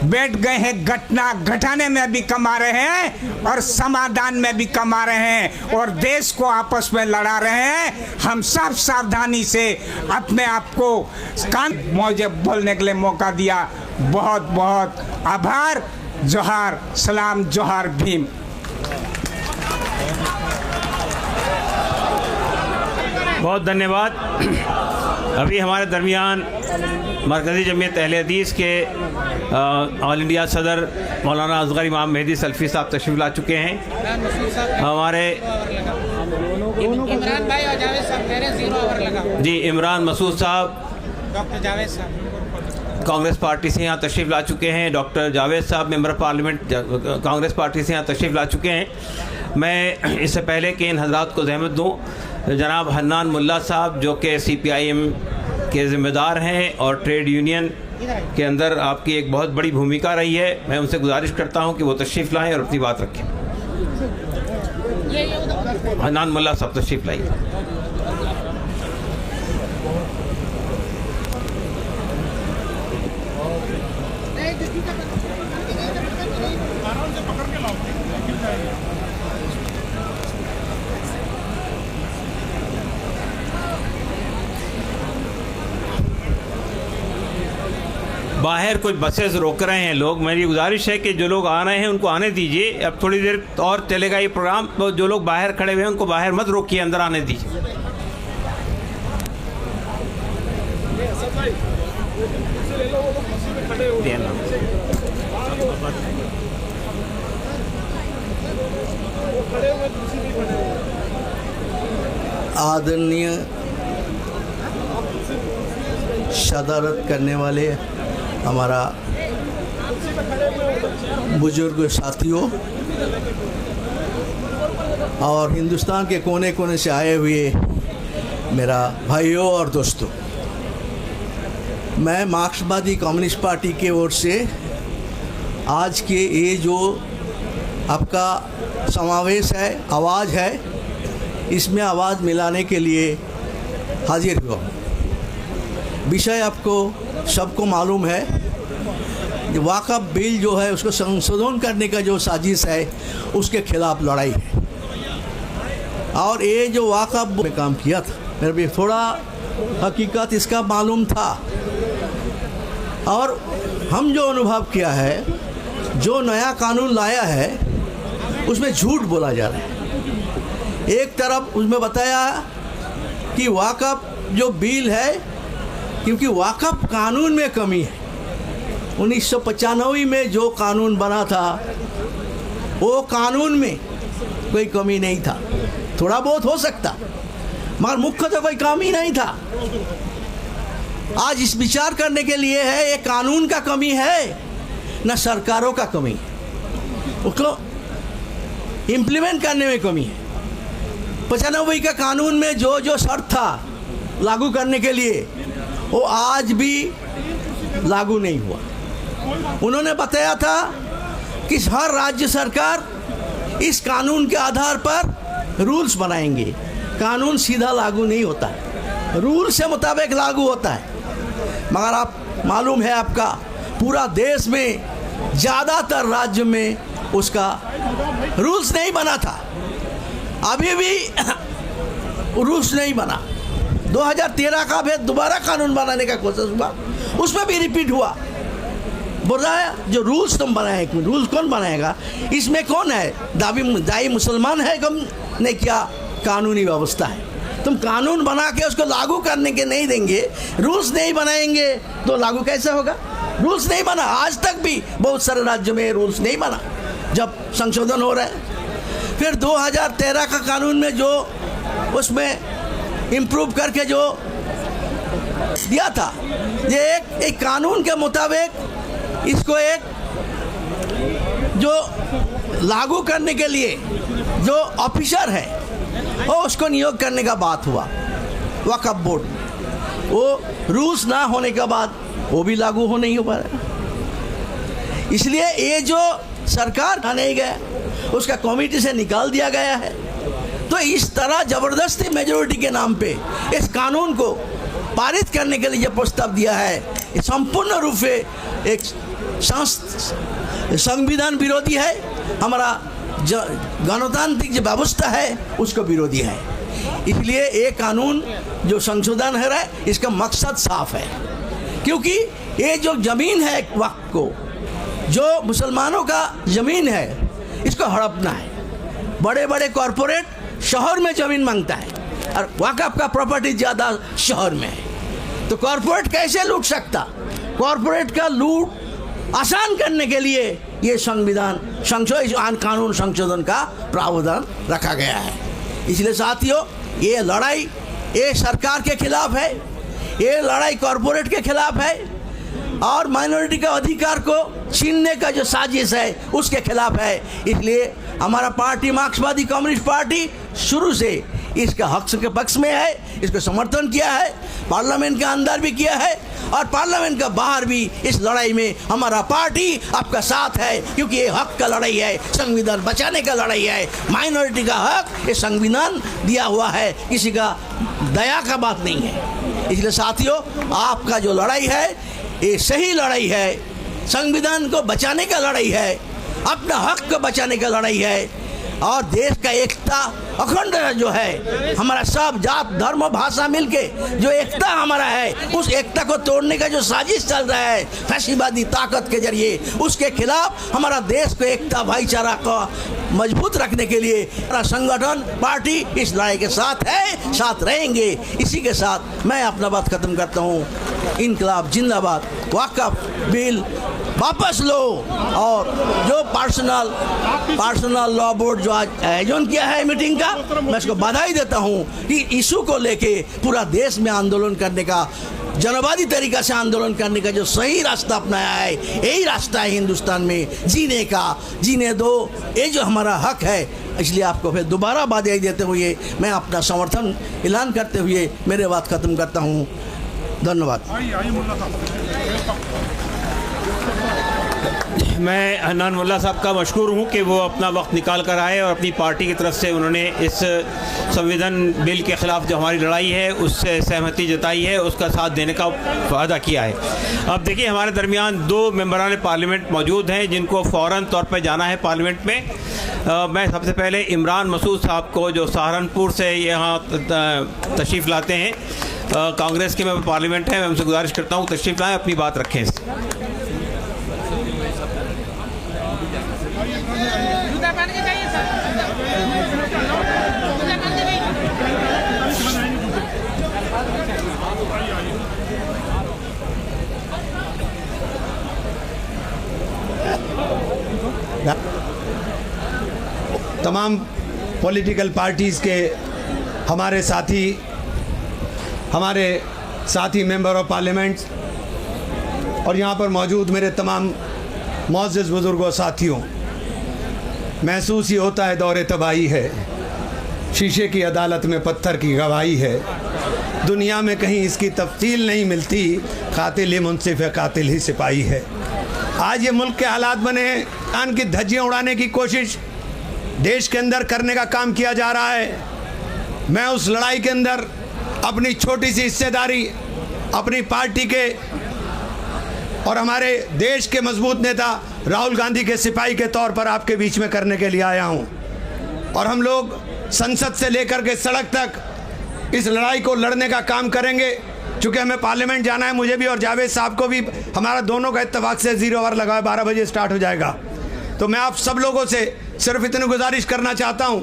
बैठ गए हैं। घटना घटाने में भी कमा रहे हैं और समाधान में भी कमा रहे हैं और देश को आपस में लड़ा रहे हैं। हम सब सावधानी से अपने आप को मुझे बोलने के लिए मौका दिया। बहुत बहुत आभार। जोहार, सलाम, जोहार भीम। बहुत धन्यवाद। अभी हमारे दरमियान मरकज़ी जमीयत अहले हदीस के ऑल इंडिया सदर मौलाना असगर इमाम मेहदी सल्फ़ी साहब तशरीफ़ ला चुके हैं। हमारे इमरान भाई और जावेद साहब मेरे 0 ओवर लगा। जी, इमरान मसूद साहब डॉक्टर जावेद साहब कांग्रेस पार्टी से यहाँ तशरीफ़ ला चुके हैं। डॉक्टर जावेद साहब मेंबर पार्लियामेंट कांग्रेस पार्टी से यहाँ तशरीफ़ ला चुके हैं। मैं इससे पहले कि इन हज़रात को ज़हमत दूँ, जनाब हन्नान मुल्ला साहब जो कि CPIM के ज़िम्मेदार हैं और ट्रेड यूनियन के अंदर आपकी एक बहुत बड़ी भूमिका रही है, मैं उनसे गुजारिश करता हूं कि वो तशरीफ़ लाएं और अपनी बात रखें। हन्नान मुल्ला साहब तशरीफ़ लाइए। बाहर कोई बसेस रोक रहे हैं लोग। मेरी गुजारिश है कि जो लोग आ रहे हैं उनको आने दीजिए। अब थोड़ी देर और चलेगा ये प्रोग्राम, तो जो लोग बाहर खड़े हुए हैं उनको बाहर मत रोकिए, अंदर आने दीजिए। आदरणीय शदारत करने वाले हमारा बुजुर्ग साथियों और हिंदुस्तान के कोने कोने से आए हुए मेरा भाइयों और दोस्तों, मैं मार्क्सवादी कम्युनिस्ट पार्टी की ओर से आज के ये जो आपका समावेश है, आवाज़ है, इसमें आवाज़ मिलाने के लिए हाजिर हुआ। विषय आपको सबको मालूम है, वक्फ बिल जो है उसको संशोधन करने का जो साजिश है उसके खिलाफ लड़ाई है। और ये जो वक्फ में काम किया था, मेरे भी थोड़ा हकीकत इसका मालूम था। और हम जो अनुभव किया है, जो नया कानून लाया है उसमें झूठ बोला जा रहा है। एक तरफ उसमें बताया कि वक्फ जो बिल है, क्योंकि वक्फ कानून में कमी है। 1995 में जो कानून बना था वो कानून में कोई कमी नहीं था, थोड़ा बहुत हो सकता, मगर मुख्य तो कोई कमी नहीं था। आज इस विचार करने के लिए है ये कानून का कमी है न सरकारों का कमी, उसको इम्प्लीमेंट करने में कमी है। 95 का कानून में जो जो शर्त था लागू करने के लिए वो आज भी लागू नहीं हुआ। उन्होंने बताया था कि हर राज्य सरकार इस कानून के आधार पर रूल्स बनाएंगे। कानून सीधा लागू नहीं होता है, रूल से मुताबिक लागू होता है। मगर आप मालूम है आपका पूरा देश में ज़्यादातर राज्य में उसका रूल्स नहीं बना था, अभी भी रूल्स नहीं बना। 2013 का फिर दोबारा कानून बनाने का कोशिश हुआ, उसमें भी रिपीट हुआ। बोल रहा है जो रूल्स तुम बनाए, रूल्स कौन बनाएगा? इसमें कौन है? दाई मुसलमान है कम ने क्या कानूनी व्यवस्था है? तुम कानून बना के उसको लागू करने के नहीं देंगे, रूल्स नहीं बनाएंगे तो लागू कैसे होगा? रूल्स नहीं बना, आज तक भी बहुत सारे राज्यों में रूल्स नहीं बना जब संशोधन हो रहा है। फिर 2013 का कानून में जो उसमें इम्प्रूव करके जो दिया था, ये एक कानून के मुताबिक इसको एक जो लागू करने के लिए जो ऑफिसर है वो उसको नियोग करने का बात हुआ वक्फ बोर्ड में। वो रूल्स ना होने के बाद वो भी लागू हो नहीं हो पा रहा, इसलिए ये जो सरकार का नहीं गया उसका कमेटी से निकाल दिया गया है। तो इस तरह ज़बरदस्ती मेजोरिटी के नाम पे इस कानून को पारित करने के लिए जो प्रस्ताव दिया है, ये संपूर्ण रूप से एक संविधान विरोधी है, हमारा जो गणतांत्रिक जो व्यवस्था है उसको विरोधी है। इसलिए ये कानून जो संशोधन है इसका मकसद साफ है, क्योंकि ये जो ज़मीन है वक्फ को, जो मुसलमानों का ज़मीन है, इसको हड़पना है। बड़े बड़े कॉरपोरेट शहर में ज़मीन मांगता है और वक्फ का प्रॉपर्टी ज़्यादा शहर में है, तो कॉरपोरेट कैसे लूट सकता? कॉरपोरेट का लूट आसान करने के लिए ये संविधान संशोधन कानून संशोधन का प्रावधान रखा गया है। इसलिए साथियों, ये लड़ाई ये सरकार के खिलाफ है, ये लड़ाई कॉरपोरेट के खिलाफ है और माइनॉरिटी का अधिकार को छीनने का जो साजिश है उसके खिलाफ है। इसलिए हमारा पार्टी मार्क्सवादी कम्युनिस्ट पार्टी शुरू से इसका हक के पक्ष में है, इसको समर्थन किया है, पार्लियामेंट के अंदर भी किया है और पार्लियामेंट के बाहर भी इस लड़ाई में हमारा पार्टी आपका साथ है, क्योंकि ये हक का लड़ाई है, संविधान बचाने का लड़ाई है। माइनॉरिटी का हक ये संविधान दिया हुआ है, किसी का दया का बात नहीं है। इसलिए साथियों, आपका जो लड़ाई है ये सही लड़ाई है, संविधान को बचाने का लड़ाई है, अपना हक को बचाने का लड़ाई है। और देश का एकता अखंड जो है, हमारा सब जात धर्म और भाषा मिलके जो एकता हमारा है, उस एकता को तोड़ने का जो साजिश चल रहा है फैसिबादी ताकत के जरिए, उसके खिलाफ हमारा देश को एकता भाईचारा को मजबूत रखने के लिए हमारा संगठन पार्टी इस लड़ाई के साथ है, साथ रहेंगे। इसी के साथ मैं अपना बात खत्म करता हूँ। इनकलाब जिंदाबाद, वक्फ बिल वापस लो, और जो पर्सनल लॉ बोर्ड जो आज आयोजन किया है मीटिंग का, मैं इसको बधाई देता हूँ कि इशू को लेके पूरा देश में आंदोलन करने का, जनवादी तरीका से आंदोलन करने का जो सही रास्ता अपनाया है, यही रास्ता है हिंदुस्तान में जीने का। जीने दो, ये जो हमारा हक है। इसलिए आपको फिर दोबारा बधाई देते हुए मैं अपना समर्थन ऐलान करते हुए मेरे बात खत्म करता हूँ। धन्यवाद। मैं हन्नान मुल्ला साहब का मशकूर हूँ कि वो अपना वक्त निकाल कर आए और अपनी पार्टी की तरफ से उन्होंने इस संविधान बिल के ख़िलाफ़ जो हमारी लड़ाई है उससे सहमति जताई है, उसका साथ देने का वादा किया है। अब देखिए, हमारे दरमियान 2 मेंबरान पार्लियामेंट मौजूद हैं जिनको फ़ौरन तौर पर जाना है पार्लियामेंट में। मैं सबसे पहले इमरान मसूद साहब को, जो सहारनपुर से यहाँ तशरीफ़ लाते हैं, कांग्रेस के मेंबर पार्लियामेंट हैं, मैं उनसे गुजारिश करता हूँ तशरीफ़ लाएँ, अपनी बात रखें। तमाम पॉलिटिकल पार्टीज़ के हमारे साथी मेंबर ऑफ पार्लियामेंट और यहाँ पर मौजूद मेरे तमाम मुअज़्ज़िज़ बुज़ुर्गों साथियों, महसूस ही होता है दौरे तबाही है, शीशे की अदालत में पत्थर की गवाही है, दुनिया में कहीं इसकी तफ़सील नहीं मिलती, कातिल ही मुंसिफ है, कातिल ही सिपाही है। आज ये मुल्क के हालात बने हैं, कान की धज्जियाँ उड़ाने की कोशिश देश के अंदर करने का काम किया जा रहा है। मैं उस लड़ाई के अंदर अपनी छोटी सी हिस्सेदारी अपनी पार्टी के और हमारे देश के मजबूत नेता राहुल गांधी के सिपाही के तौर पर आपके बीच में करने के लिए आया हूं। और हम लोग संसद से लेकर के सड़क तक इस लड़ाई को लड़ने का काम करेंगे। चूँकि हमें पार्लियामेंट जाना है, मुझे भी और जावेद साहब को भी, हमारा दोनों का इत्तेफाक से 0 आवर लगा है, 12 बजे स्टार्ट हो जाएगा। तो मैं आप सब लोगों से सिर्फ इतनी गुजारिश करना चाहता हूं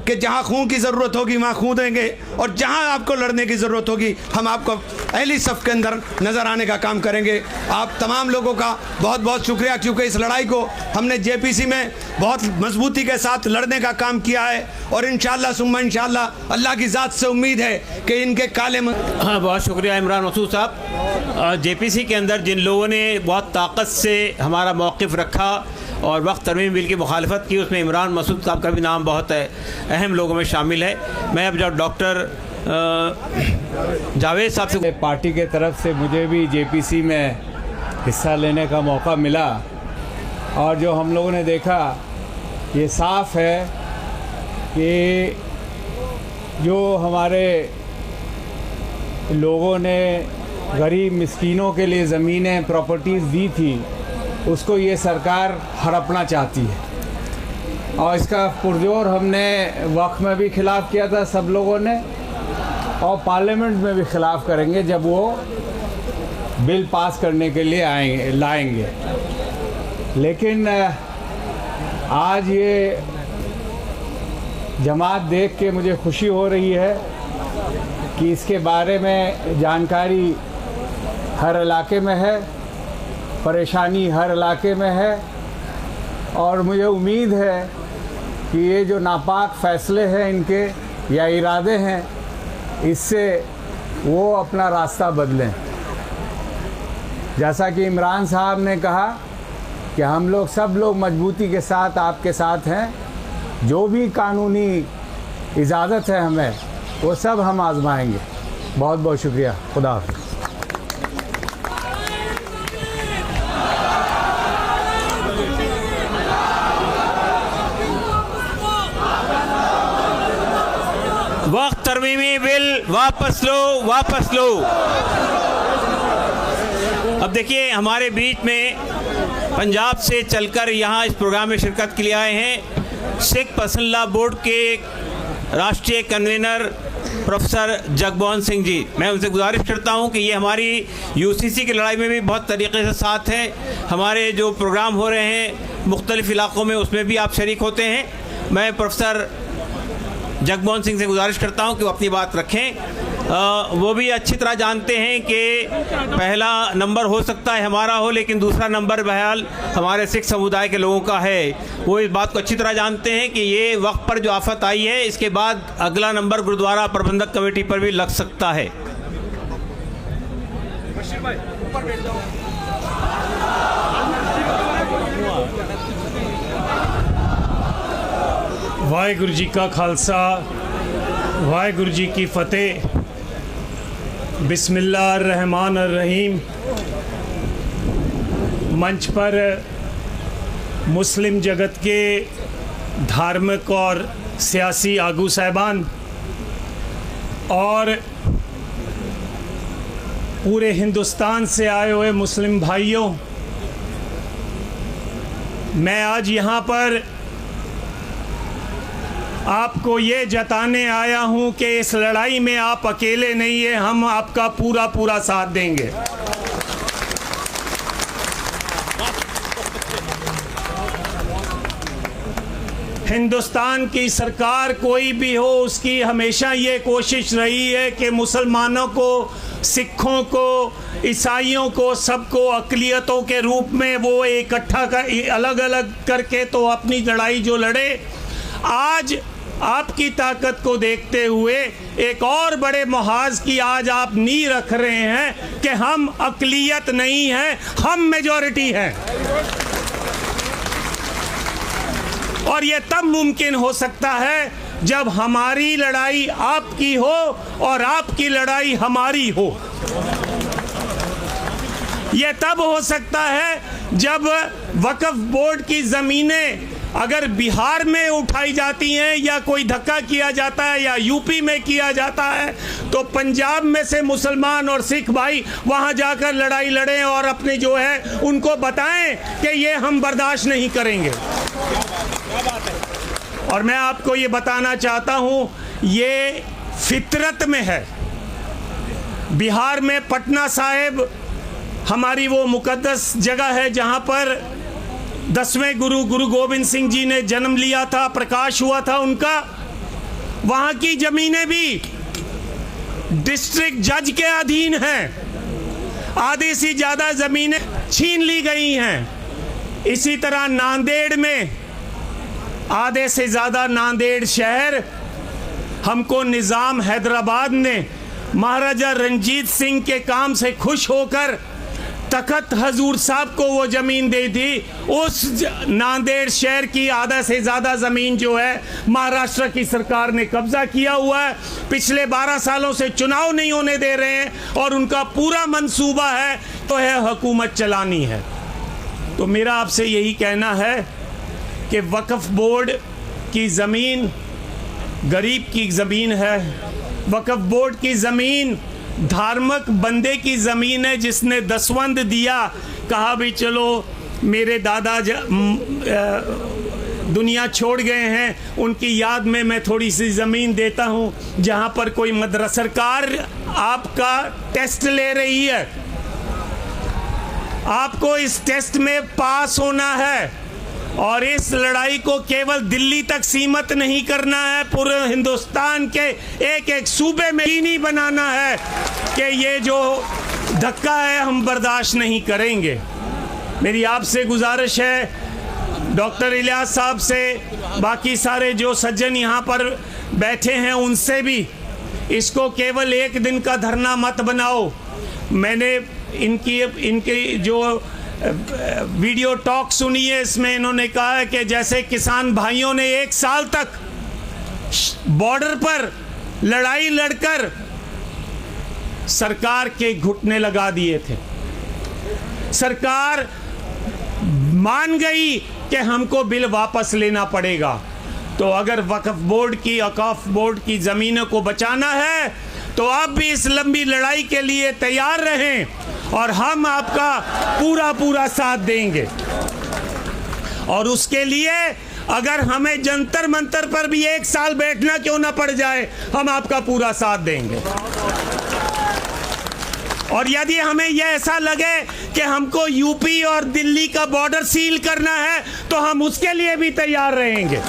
कि जहां खून की ज़रूरत होगी वहां खून देंगे, और जहां आपको लड़ने की ज़रूरत होगी हम आपको अहली सफ़ के अंदर नज़र आने का काम करेंगे। आप तमाम लोगों का बहुत बहुत शुक्रिया, क्योंकि इस लड़ाई को हमने जेपीसी में बहुत मजबूती के साथ लड़ने का काम किया है, और इंशाअल्लाह सुम्मा इंशाअल्लाह अल्लाह की ज़ात से उम्मीद है कि इनके काले हाँ, बहुत शुक्रिया इमरान मसूद साहब। जेपीसी के अंदर जिन लोगों ने बहुत ताकत से हमारा मौक़िफ़ रखा और वक्त तरमीम बिल की मुखालफत की, उसमें इमरान मसूद साहब का भी नाम बहुत अहम लोगों में शामिल है। मैं अब जब डॉक्टर जावेद साहब से, पार्टी के तरफ से मुझे भी जेपीसी में हिस्सा लेने का मौका मिला, और जो हम लोगों ने देखा ये साफ है कि जो हमारे लोगों ने गरीब मिस्कीनों के लिए ज़मीनें प्रॉपर्टीज़ दी थी, उसको ये सरकार हड़पना चाहती है। और इसका पुरजोर हमने वक्त में भी खिलाफ़ किया था सब लोगों ने, और पार्लियामेंट में भी खिलाफ़ करेंगे जब वो बिल पास करने के लिए लाएंगे। लेकिन आज ये जमात देख के मुझे खुशी हो रही है कि इसके बारे में जानकारी हर इलाके में है, परेशानी हर इलाके में है, और मुझे उम्मीद है कि ये जो नापाक फ़ैसले हैं इनके या इरादे हैं, इससे वो अपना रास्ता बदलें। जैसा कि इमरान साहब ने कहा कि हम लोग सब लोग मजबूती के साथ आपके साथ हैं, जो भी कानूनी इजाज़त है हमें वो सब हम आजमाएंगे। बहुत बहुत शुक्रिया। खुदा हाफ़िज़। वक्त तरमीमी बिल वापस लो, वापस लो। अब देखिए, हमारे बीच में पंजाब से चलकर यहाँ इस प्रोग्राम में शिरकत के लिए आए हैं सिख पर्सनल लॉ बोर्ड के राष्ट्रीय कन्वीनर प्रोफेसर जगमोहन सिंह जी। मैं उनसे गुजारिश करता हूं कि ये हमारी यूसीसी की लड़ाई में भी बहुत तरीके से साथ हैं, हमारे जो प्रोग्राम हो रहे हैं मुख्तलिफ इलाक़ों में उसमें भी आप शरीक होते हैं। मैं प्रोफेसर जगमोहन सिंह से गुजारिश करता हूं कि वो अपनी बात रखें। वो भी अच्छी तरह जानते हैं कि पहला नंबर हो सकता है हमारा हो, लेकिन दूसरा नंबर बहरहाल हमारे सिख समुदाय के लोगों का है। वो इस बात को अच्छी तरह जानते हैं कि ये वक्त पर जो आफत आई है, इसके बाद अगला नंबर गुरुद्वारा प्रबंधक कमेटी पर भी लग सकता है। वाहिगुरु जी का खालसा, वाहिगुरु जी की फतेह। बिस्मिल्लाहिर्रहमानिर्रहीम। मंच पर मुस्लिम जगत के धार्मिक और सियासी आगू साहबान और पूरे हिंदुस्तान से आए हुए मुस्लिम भाइयों, मैं आज यहाँ पर आपको ये जताने आया हूँ कि इस लड़ाई में आप अकेले नहीं हैं, हम आपका पूरा पूरा साथ देंगे। हिंदुस्तान की सरकार कोई भी हो, उसकी हमेशा ये कोशिश रही है कि मुसलमानों को, सिखों को, ईसाइयों को, सबको अक़लियतों के रूप में वो इकट्ठा कर, अलग अलग करके तो अपनी लड़ाई जो लड़े। आज आपकी ताकत को देखते हुए एक और बड़े मुहाज की आज आप नींव रख रहे हैं कि हम अक़लियत नहीं हैं, हम मेजॉरिटी हैं। और ये तब मुमकिन हो सकता है जब हमारी लड़ाई आपकी हो और आपकी लड़ाई हमारी हो। ये तब हो सकता है जब वक्फ बोर्ड की ज़मीनें अगर बिहार में उठाई जाती हैं या कोई धक्का किया जाता है या यूपी में किया जाता है, तो पंजाब में से मुसलमान और सिख भाई वहां जाकर लड़ाई लड़ें और अपने जो है उनको बताएं कि ये हम बर्दाश्त नहीं करेंगे। और मैं आपको ये बताना चाहता हूं, ये फितरत में है। बिहार में पटना साहिब हमारी वो मुकद्दस जगह है जहां पर 10वें गुरु गोविंद सिंह जी ने जन्म लिया था, प्रकाश हुआ था उनका। वहाँ की ज़मीनें भी डिस्ट्रिक्ट जज के अधीन हैं। आधे से ज़्यादा ज़मीनें छीन ली गई हैं। इसी तरह नांदेड़ में आधे से ज़्यादा नांदेड़ शहर हमको निज़ाम हैदराबाद ने महाराजा रंजीत सिंह के काम से खुश होकर तखत हजूर साहब को वो ज़मीन दी थी। उस नांदेड़ शहर की आधा से ज़्यादा ज़मीन जो है महाराष्ट्र की सरकार ने कब्ज़ा किया हुआ है। पिछले 12 सालों से चुनाव नहीं होने दे रहे हैं और उनका पूरा मंसूबा है तो है हुकूमत चलानी है। तो मेरा आपसे यही कहना है कि वक्फ बोर्ड की ज़मीन गरीब की ज़मीन है। वक्फ बोर्ड की ज़मीन धार्मिक बंदे की ज़मीन है जिसने दसवंध दिया, कहा भी चलो मेरे दादा दुनिया छोड़ गए हैं, उनकी याद में मैं थोड़ी सी ज़मीन देता हूँ। जहाँ पर कोई मदरसा सरकार आपका टेस्ट ले रही है, आपको इस टेस्ट में पास होना है और इस लड़ाई को केवल दिल्ली तक सीमित नहीं करना है, पूरे हिंदुस्तान के एक एक सूबे में ही नहीं बनाना है कि ये जो धक्का है हम बर्दाश्त नहीं करेंगे। मेरी आपसे गुजारिश है, डॉक्टर इलियास साहब से, बाकी सारे जो सज्जन यहाँ पर बैठे हैं उनसे भी, इसको केवल एक दिन का धरना मत बनाओ। मैंने इनकी जो वीडियो टॉक सुनी है, इसमें इन्होंने कहा है कि जैसे किसान भाइयों ने 1 साल तक बॉर्डर पर लड़ाई लड़कर सरकार के घुटने लगा दिए थे। सरकार मान गई कि हमको बिल वापस लेना पड़ेगा। तो अगर वक्फ बोर्ड की ज़मीनों को बचाना है तो आप भी इस लंबी लड़ाई के लिए तैयार रहें और हम आपका पूरा साथ देंगे। और उसके लिए अगर हमें जंतर मंतर पर भी 1 साल बैठना क्यों ना पड़ जाए, हम आपका पूरा साथ देंगे। और यदि हमें यह ऐसा लगे कि हमको यूपी और दिल्ली का बॉर्डर सील करना है तो हम उसके लिए भी तैयार रहेंगे।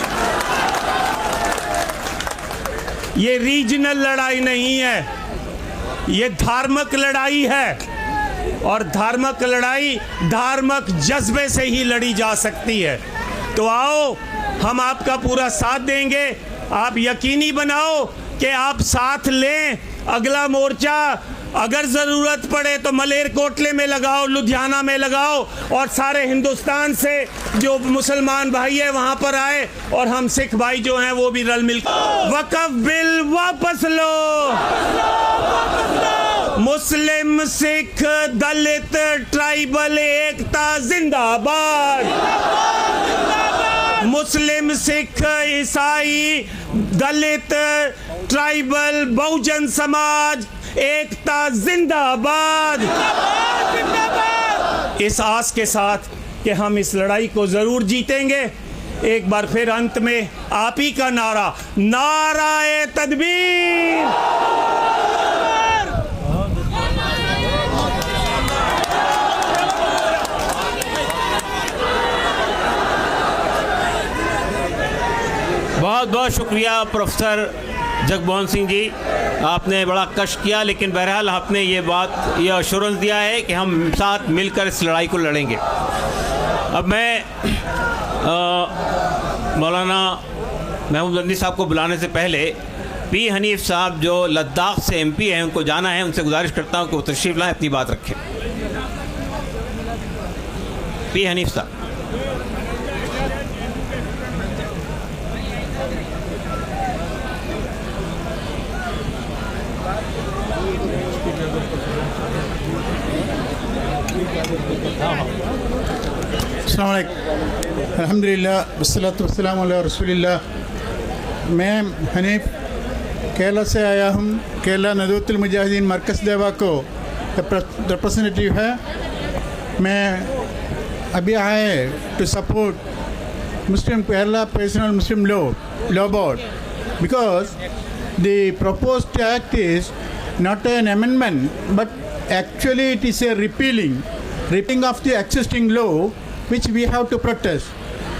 ये रीजनल लड़ाई नहीं है, ये धार्मिक लड़ाई है और धार्मिक लड़ाई धार्मिक जज्बे से ही लड़ी जा सकती है। तो आओ, हम आपका पूरा साथ देंगे। आप यकीनी बनाओ कि आप साथ लें। अगला मोर्चा अगर ज़रूरत पड़े तो मलेरकोटले में लगाओ, लुधियाना में लगाओ, और सारे हिंदुस्तान से जो मुसलमान भाई है वहाँ पर आए और हम सिख भाई जो हैं वो भी रल मिल। वक़्फ़ बिल वापस लो। मुस्लिम, सिख, दलित, ट्राइबल एकता जिंदाबाद। मुस्लिम, सिख, ईसाई, दलित, ट्राइबल, बहुजन समाज एकता जिंदाबाद। इस आस के साथ कि हम इस लड़ाई को जरूर जीतेंगे, एक बार फिर अंत में आप ही का नारा, नाराए तदबीर। बहुत बहुत शुक्रिया प्रोफेसर जगमोहन सिंह जी, आपने बड़ा कष्ट किया, लेकिन बहरहाल आपने ये अश्योरेंस दिया है कि हम साथ मिलकर इस लड़ाई को लड़ेंगे। अब मैं मौलाना महमूद बंदी साहब को बुलाने से पहले पी हनीफ साहब जो लद्दाख से एमपी हैं, उनको जाना है, उनसे गुजारिश करता हूं कि वो तशरीफ लाएं, अपनी बात रखें। पी हनीफ साहब। अल्हम्दुलिल्लाह वस्सलातु वस्सलामु अला रसूलिल्लाह। मैं हनीफ केरला से आया हूँ। केरला नदवतुल मुजाहिदीन मरकज़ देवा को रिप्रेजेंटेटिव है। मैं अभी I to support Muslim Kerala personal Muslim law board because the proposed act is not an amendment but actually it is a repealing of the existing law which we have to protest.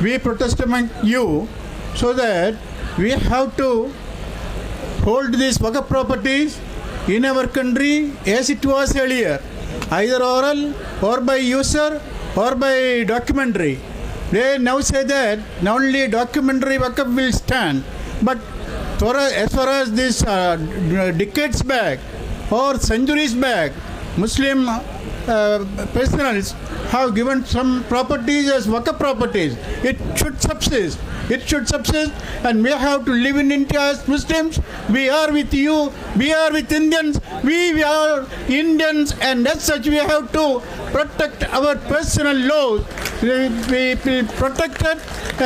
We protest among you so that we have to hold these waqf properties in our country as it was earlier, either oral or by user or by documentary. They now say that not only documentary waqf will stand, but as far as this decades back or centuries back, Muslim personals have given some properties as waqf properties. It should subsist. It should subsist, and we have to live in India as Muslims. We are with you. We are with Indians. We are Indians, and as such we have to protect our personal laws. We will protect it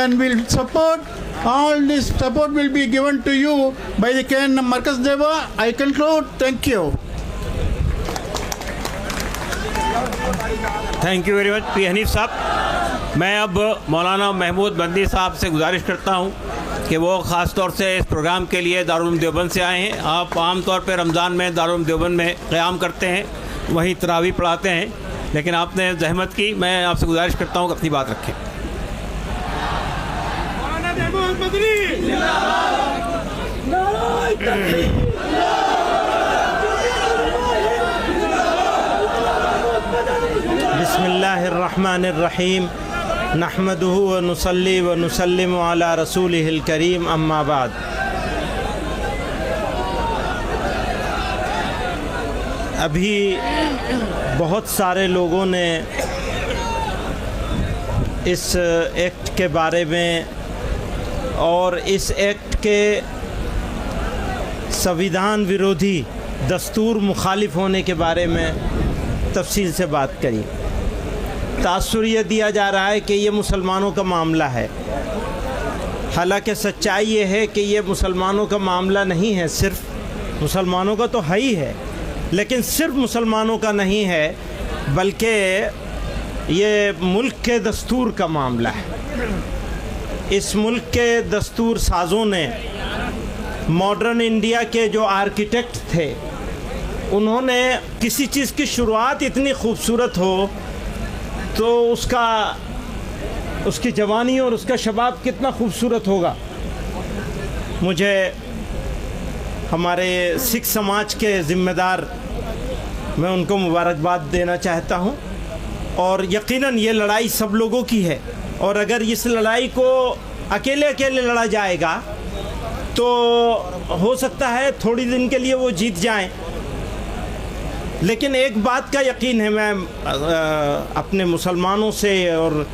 and will support. All this support will be given to you by the Ken Markaz Deva. I conclude. Thank you. Thank you very much P Hanif साहब। मैं अब मौलाना महमूद बंदी साहब से गुजारिश करता हूं कि वो ख़ास तौर से इस प्रोग्राम के लिए दारुल उलूम देवबंद से आए हैं। आप आम तौर पे रमज़ान में दारुल उलूम देवबंद में क़याम करते हैं, वहीं तरावी पढ़ाते हैं, लेकिन आपने जहमत की। मैं आपसे गुजारिश करता हूं कि अपनी बात रखें। बिस्मिल्लाहिर्रहमानिर्रहीम नहमदुहु व नुसल्ली व नुसल्लिमु अला रसूलिहिल करीम अम्मा बाद। अभी बहुत सारे लोगों ने इस एक्ट के बारे में और इस एक्ट के संविधान विरोधी दस्तूर मुखालिफ होने के बारे में तफसील से बात करी। तासुर यह दिया जा रहा है कि ये मुसलमानों का मामला है, हालांकि सच्चाई ये है कि ये मुसलमानों का मामला नहीं है। सिर्फ मुसलमानों का तो है ही है, लेकिन सिर्फ मुसलमानों का नहीं है, बल्कि ये मुल्क के दस्तूर का मामला है। इस मुल्क के दस्तूर साज़ों ने, मॉडर्न इंडिया के जो आर्किटेक्ट थे, उन्होंने किसी चीज़ की शुरुआत इतनी खूबसूरत हो तो उसकी जवानी और उसका शबाब कितना खूबसूरत होगा। मुझे हमारे सिख समाज के ज़िम्मेदार, मैं उनको मुबारकबाद देना चाहता हूँ। और यकीनन ये लड़ाई सब लोगों की है, और अगर इस लड़ाई को अकेले अकेले लड़ा जाएगा तो हो सकता है थोड़ी दिन के लिए वो जीत जाएं। लेकिन एक बात का यकीन है, मैं अपने मुसलमानों से और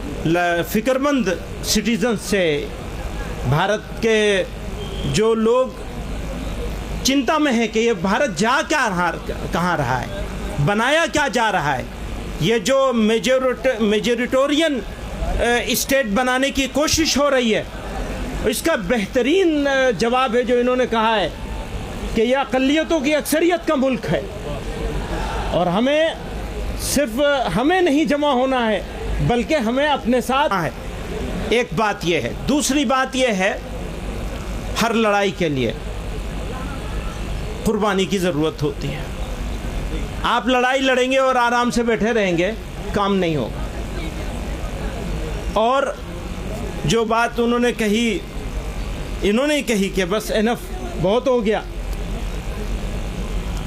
फ़िक्रमंद सिटीज़न से, भारत के जो लोग चिंता में हैं कि ये भारत जा कहाँ रहा है, बनाया क्या जा रहा है, ये जो मेजोरिटोरियन स्टेट बनाने की कोशिश हो रही है, इसका बेहतरीन जवाब है जो इन्होंने कहा है कि यह अक़लियतों की अक्सरियत का मुल्क है और हमें नहीं जमा होना है बल्कि हमें अपने साथ है। एक बात यह है। दूसरी बात यह है, हर लड़ाई के लिए कुर्बानी की ज़रूरत होती है। आप लड़ाई लड़ेंगे और आराम से बैठे रहेंगे, काम नहीं होगा। और जो बात इन्होंने कही कि बस इनफ, बहुत हो गया,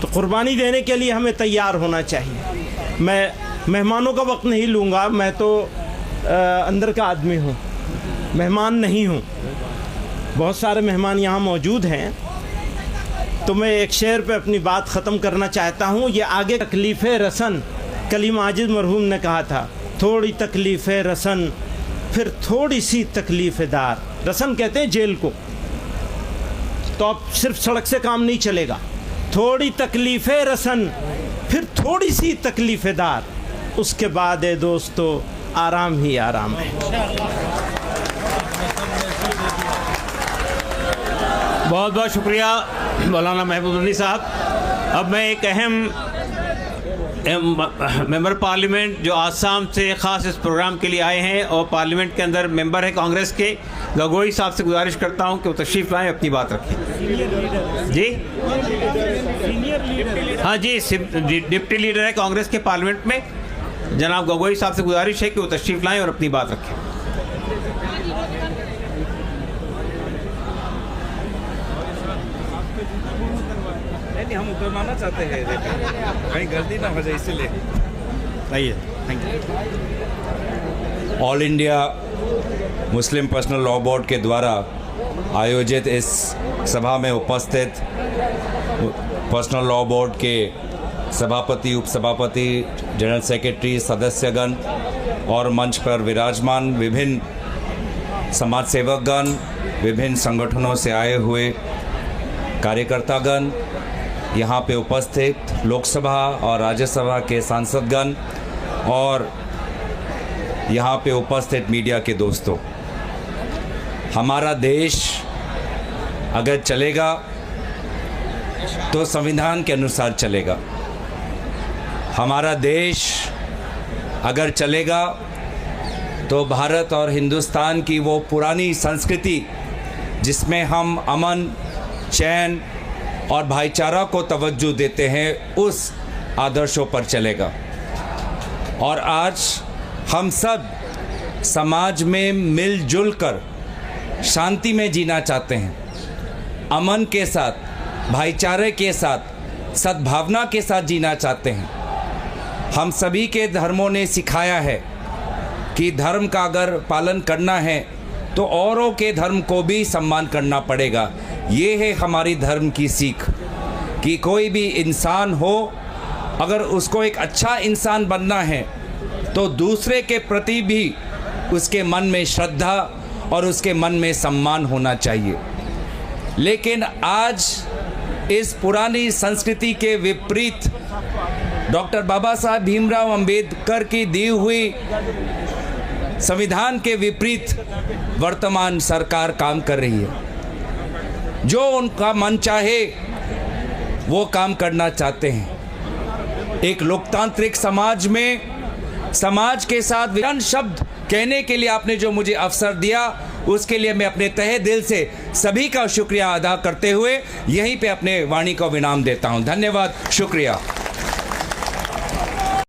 तो कुर्बानी देने के लिए हमें तैयार होना चाहिए। मैं मेहमानों का वक्त नहीं लूँगा, मैं तो अंदर का आदमी हूँ, मेहमान नहीं हूँ। बहुत सारे मेहमान यहाँ मौजूद हैं, तो मैं एक शेर पे अपनी बात ख़त्म करना चाहता हूँ। ये आगे तकलीफ़ रसन, कलीम आजिज़ मरहूम ने कहा था, थोड़ी तकलीफ़ रसन फिर थोड़ी सी तकलीफ़ दार। रसन कहते हैं जेल को। तो अब सिर्फ सड़क से काम नहीं चलेगा, थोड़ी तकलीफ़ रसन फिर थोड़ी सी तकलीफ़ दार, उसके बाद है दोस्तों आराम ही आराम है। बहुत बहुत शुक्रिया मौलाना महबूब अली साहब। अब मैं एक अहम मेंबर पार्लियामेंट जो आसाम से ख़ास इस प्रोग्राम के लिए आए हैं और पार्लियामेंट के अंदर मेंबर है कांग्रेस के, गगोई साहब से गुजारिश करता हूं कि वो तशरीफ़ लाएं, अपनी बात रखें। जी हाँ जी, डिप्टी लीडर है कांग्रेस के पार्लियामेंट में, जनाब गगोई साहब से गुजारिश है कि वो तशरीफ़ लाएं और अपनी बात रखें। हम उतरवाना चाहते हैं, कहीं गलती ना हो जाए, इसलिए आइए। Thank you. All India Muslim personal law board के द्वारा आयोजित इस सभा में उपस्थित पर्सनल लॉ बोर्ड के सभापति, उपसभापति, जनरल सेक्रेटरी, सदस्यगण और मंच पर विराजमान विभिन्न समाज सेवकगण, विभिन्न संगठनों से आए हुए कार्यकर्तागण, यहाँ पे उपस्थित लोकसभा और राज्यसभा के सांसदगण और यहाँ पे उपस्थित मीडिया के दोस्तों, हमारा देश अगर चलेगा तो संविधान के अनुसार चलेगा। हमारा देश अगर चलेगा तो भारत और हिंदुस्तान की वो पुरानी संस्कृति जिसमें हम अमन, चैन और भाईचारा को तवज्जो देते हैं, उस आदर्शों पर चलेगा। और आज हम सब समाज में मिलजुल कर शांति में जीना चाहते हैं, अमन के साथ, भाईचारे के साथ, सद्भावना के साथ जीना चाहते हैं। हम सभी के धर्मों ने सिखाया है कि धर्म का अगर पालन करना है तो औरों के धर्म को भी सम्मान करना पड़ेगा। ये है हमारी धर्म की सीख कि कोई भी इंसान हो, अगर उसको एक अच्छा इंसान बनना है तो दूसरे के प्रति भी उसके मन में श्रद्धा और उसके मन में सम्मान होना चाहिए। लेकिन आज इस पुरानी संस्कृति के विपरीत डॉक्टर बाबा साहब भीमराव अंबेडकर की दी हुई संविधान के विपरीत वर्तमान सरकार काम कर रही है। जो उनका मन चाहे वो काम करना चाहते हैं। एक लोकतांत्रिक समाज में समाज के साथ विधान शब्द कहने के लिए आपने जो मुझे अवसर दिया, उसके लिए मैं अपने तहे दिल से सभी का शुक्रिया अदा करते हुए यहीं पे अपने वाणी को विराम देता हूं। धन्यवाद, शुक्रिया।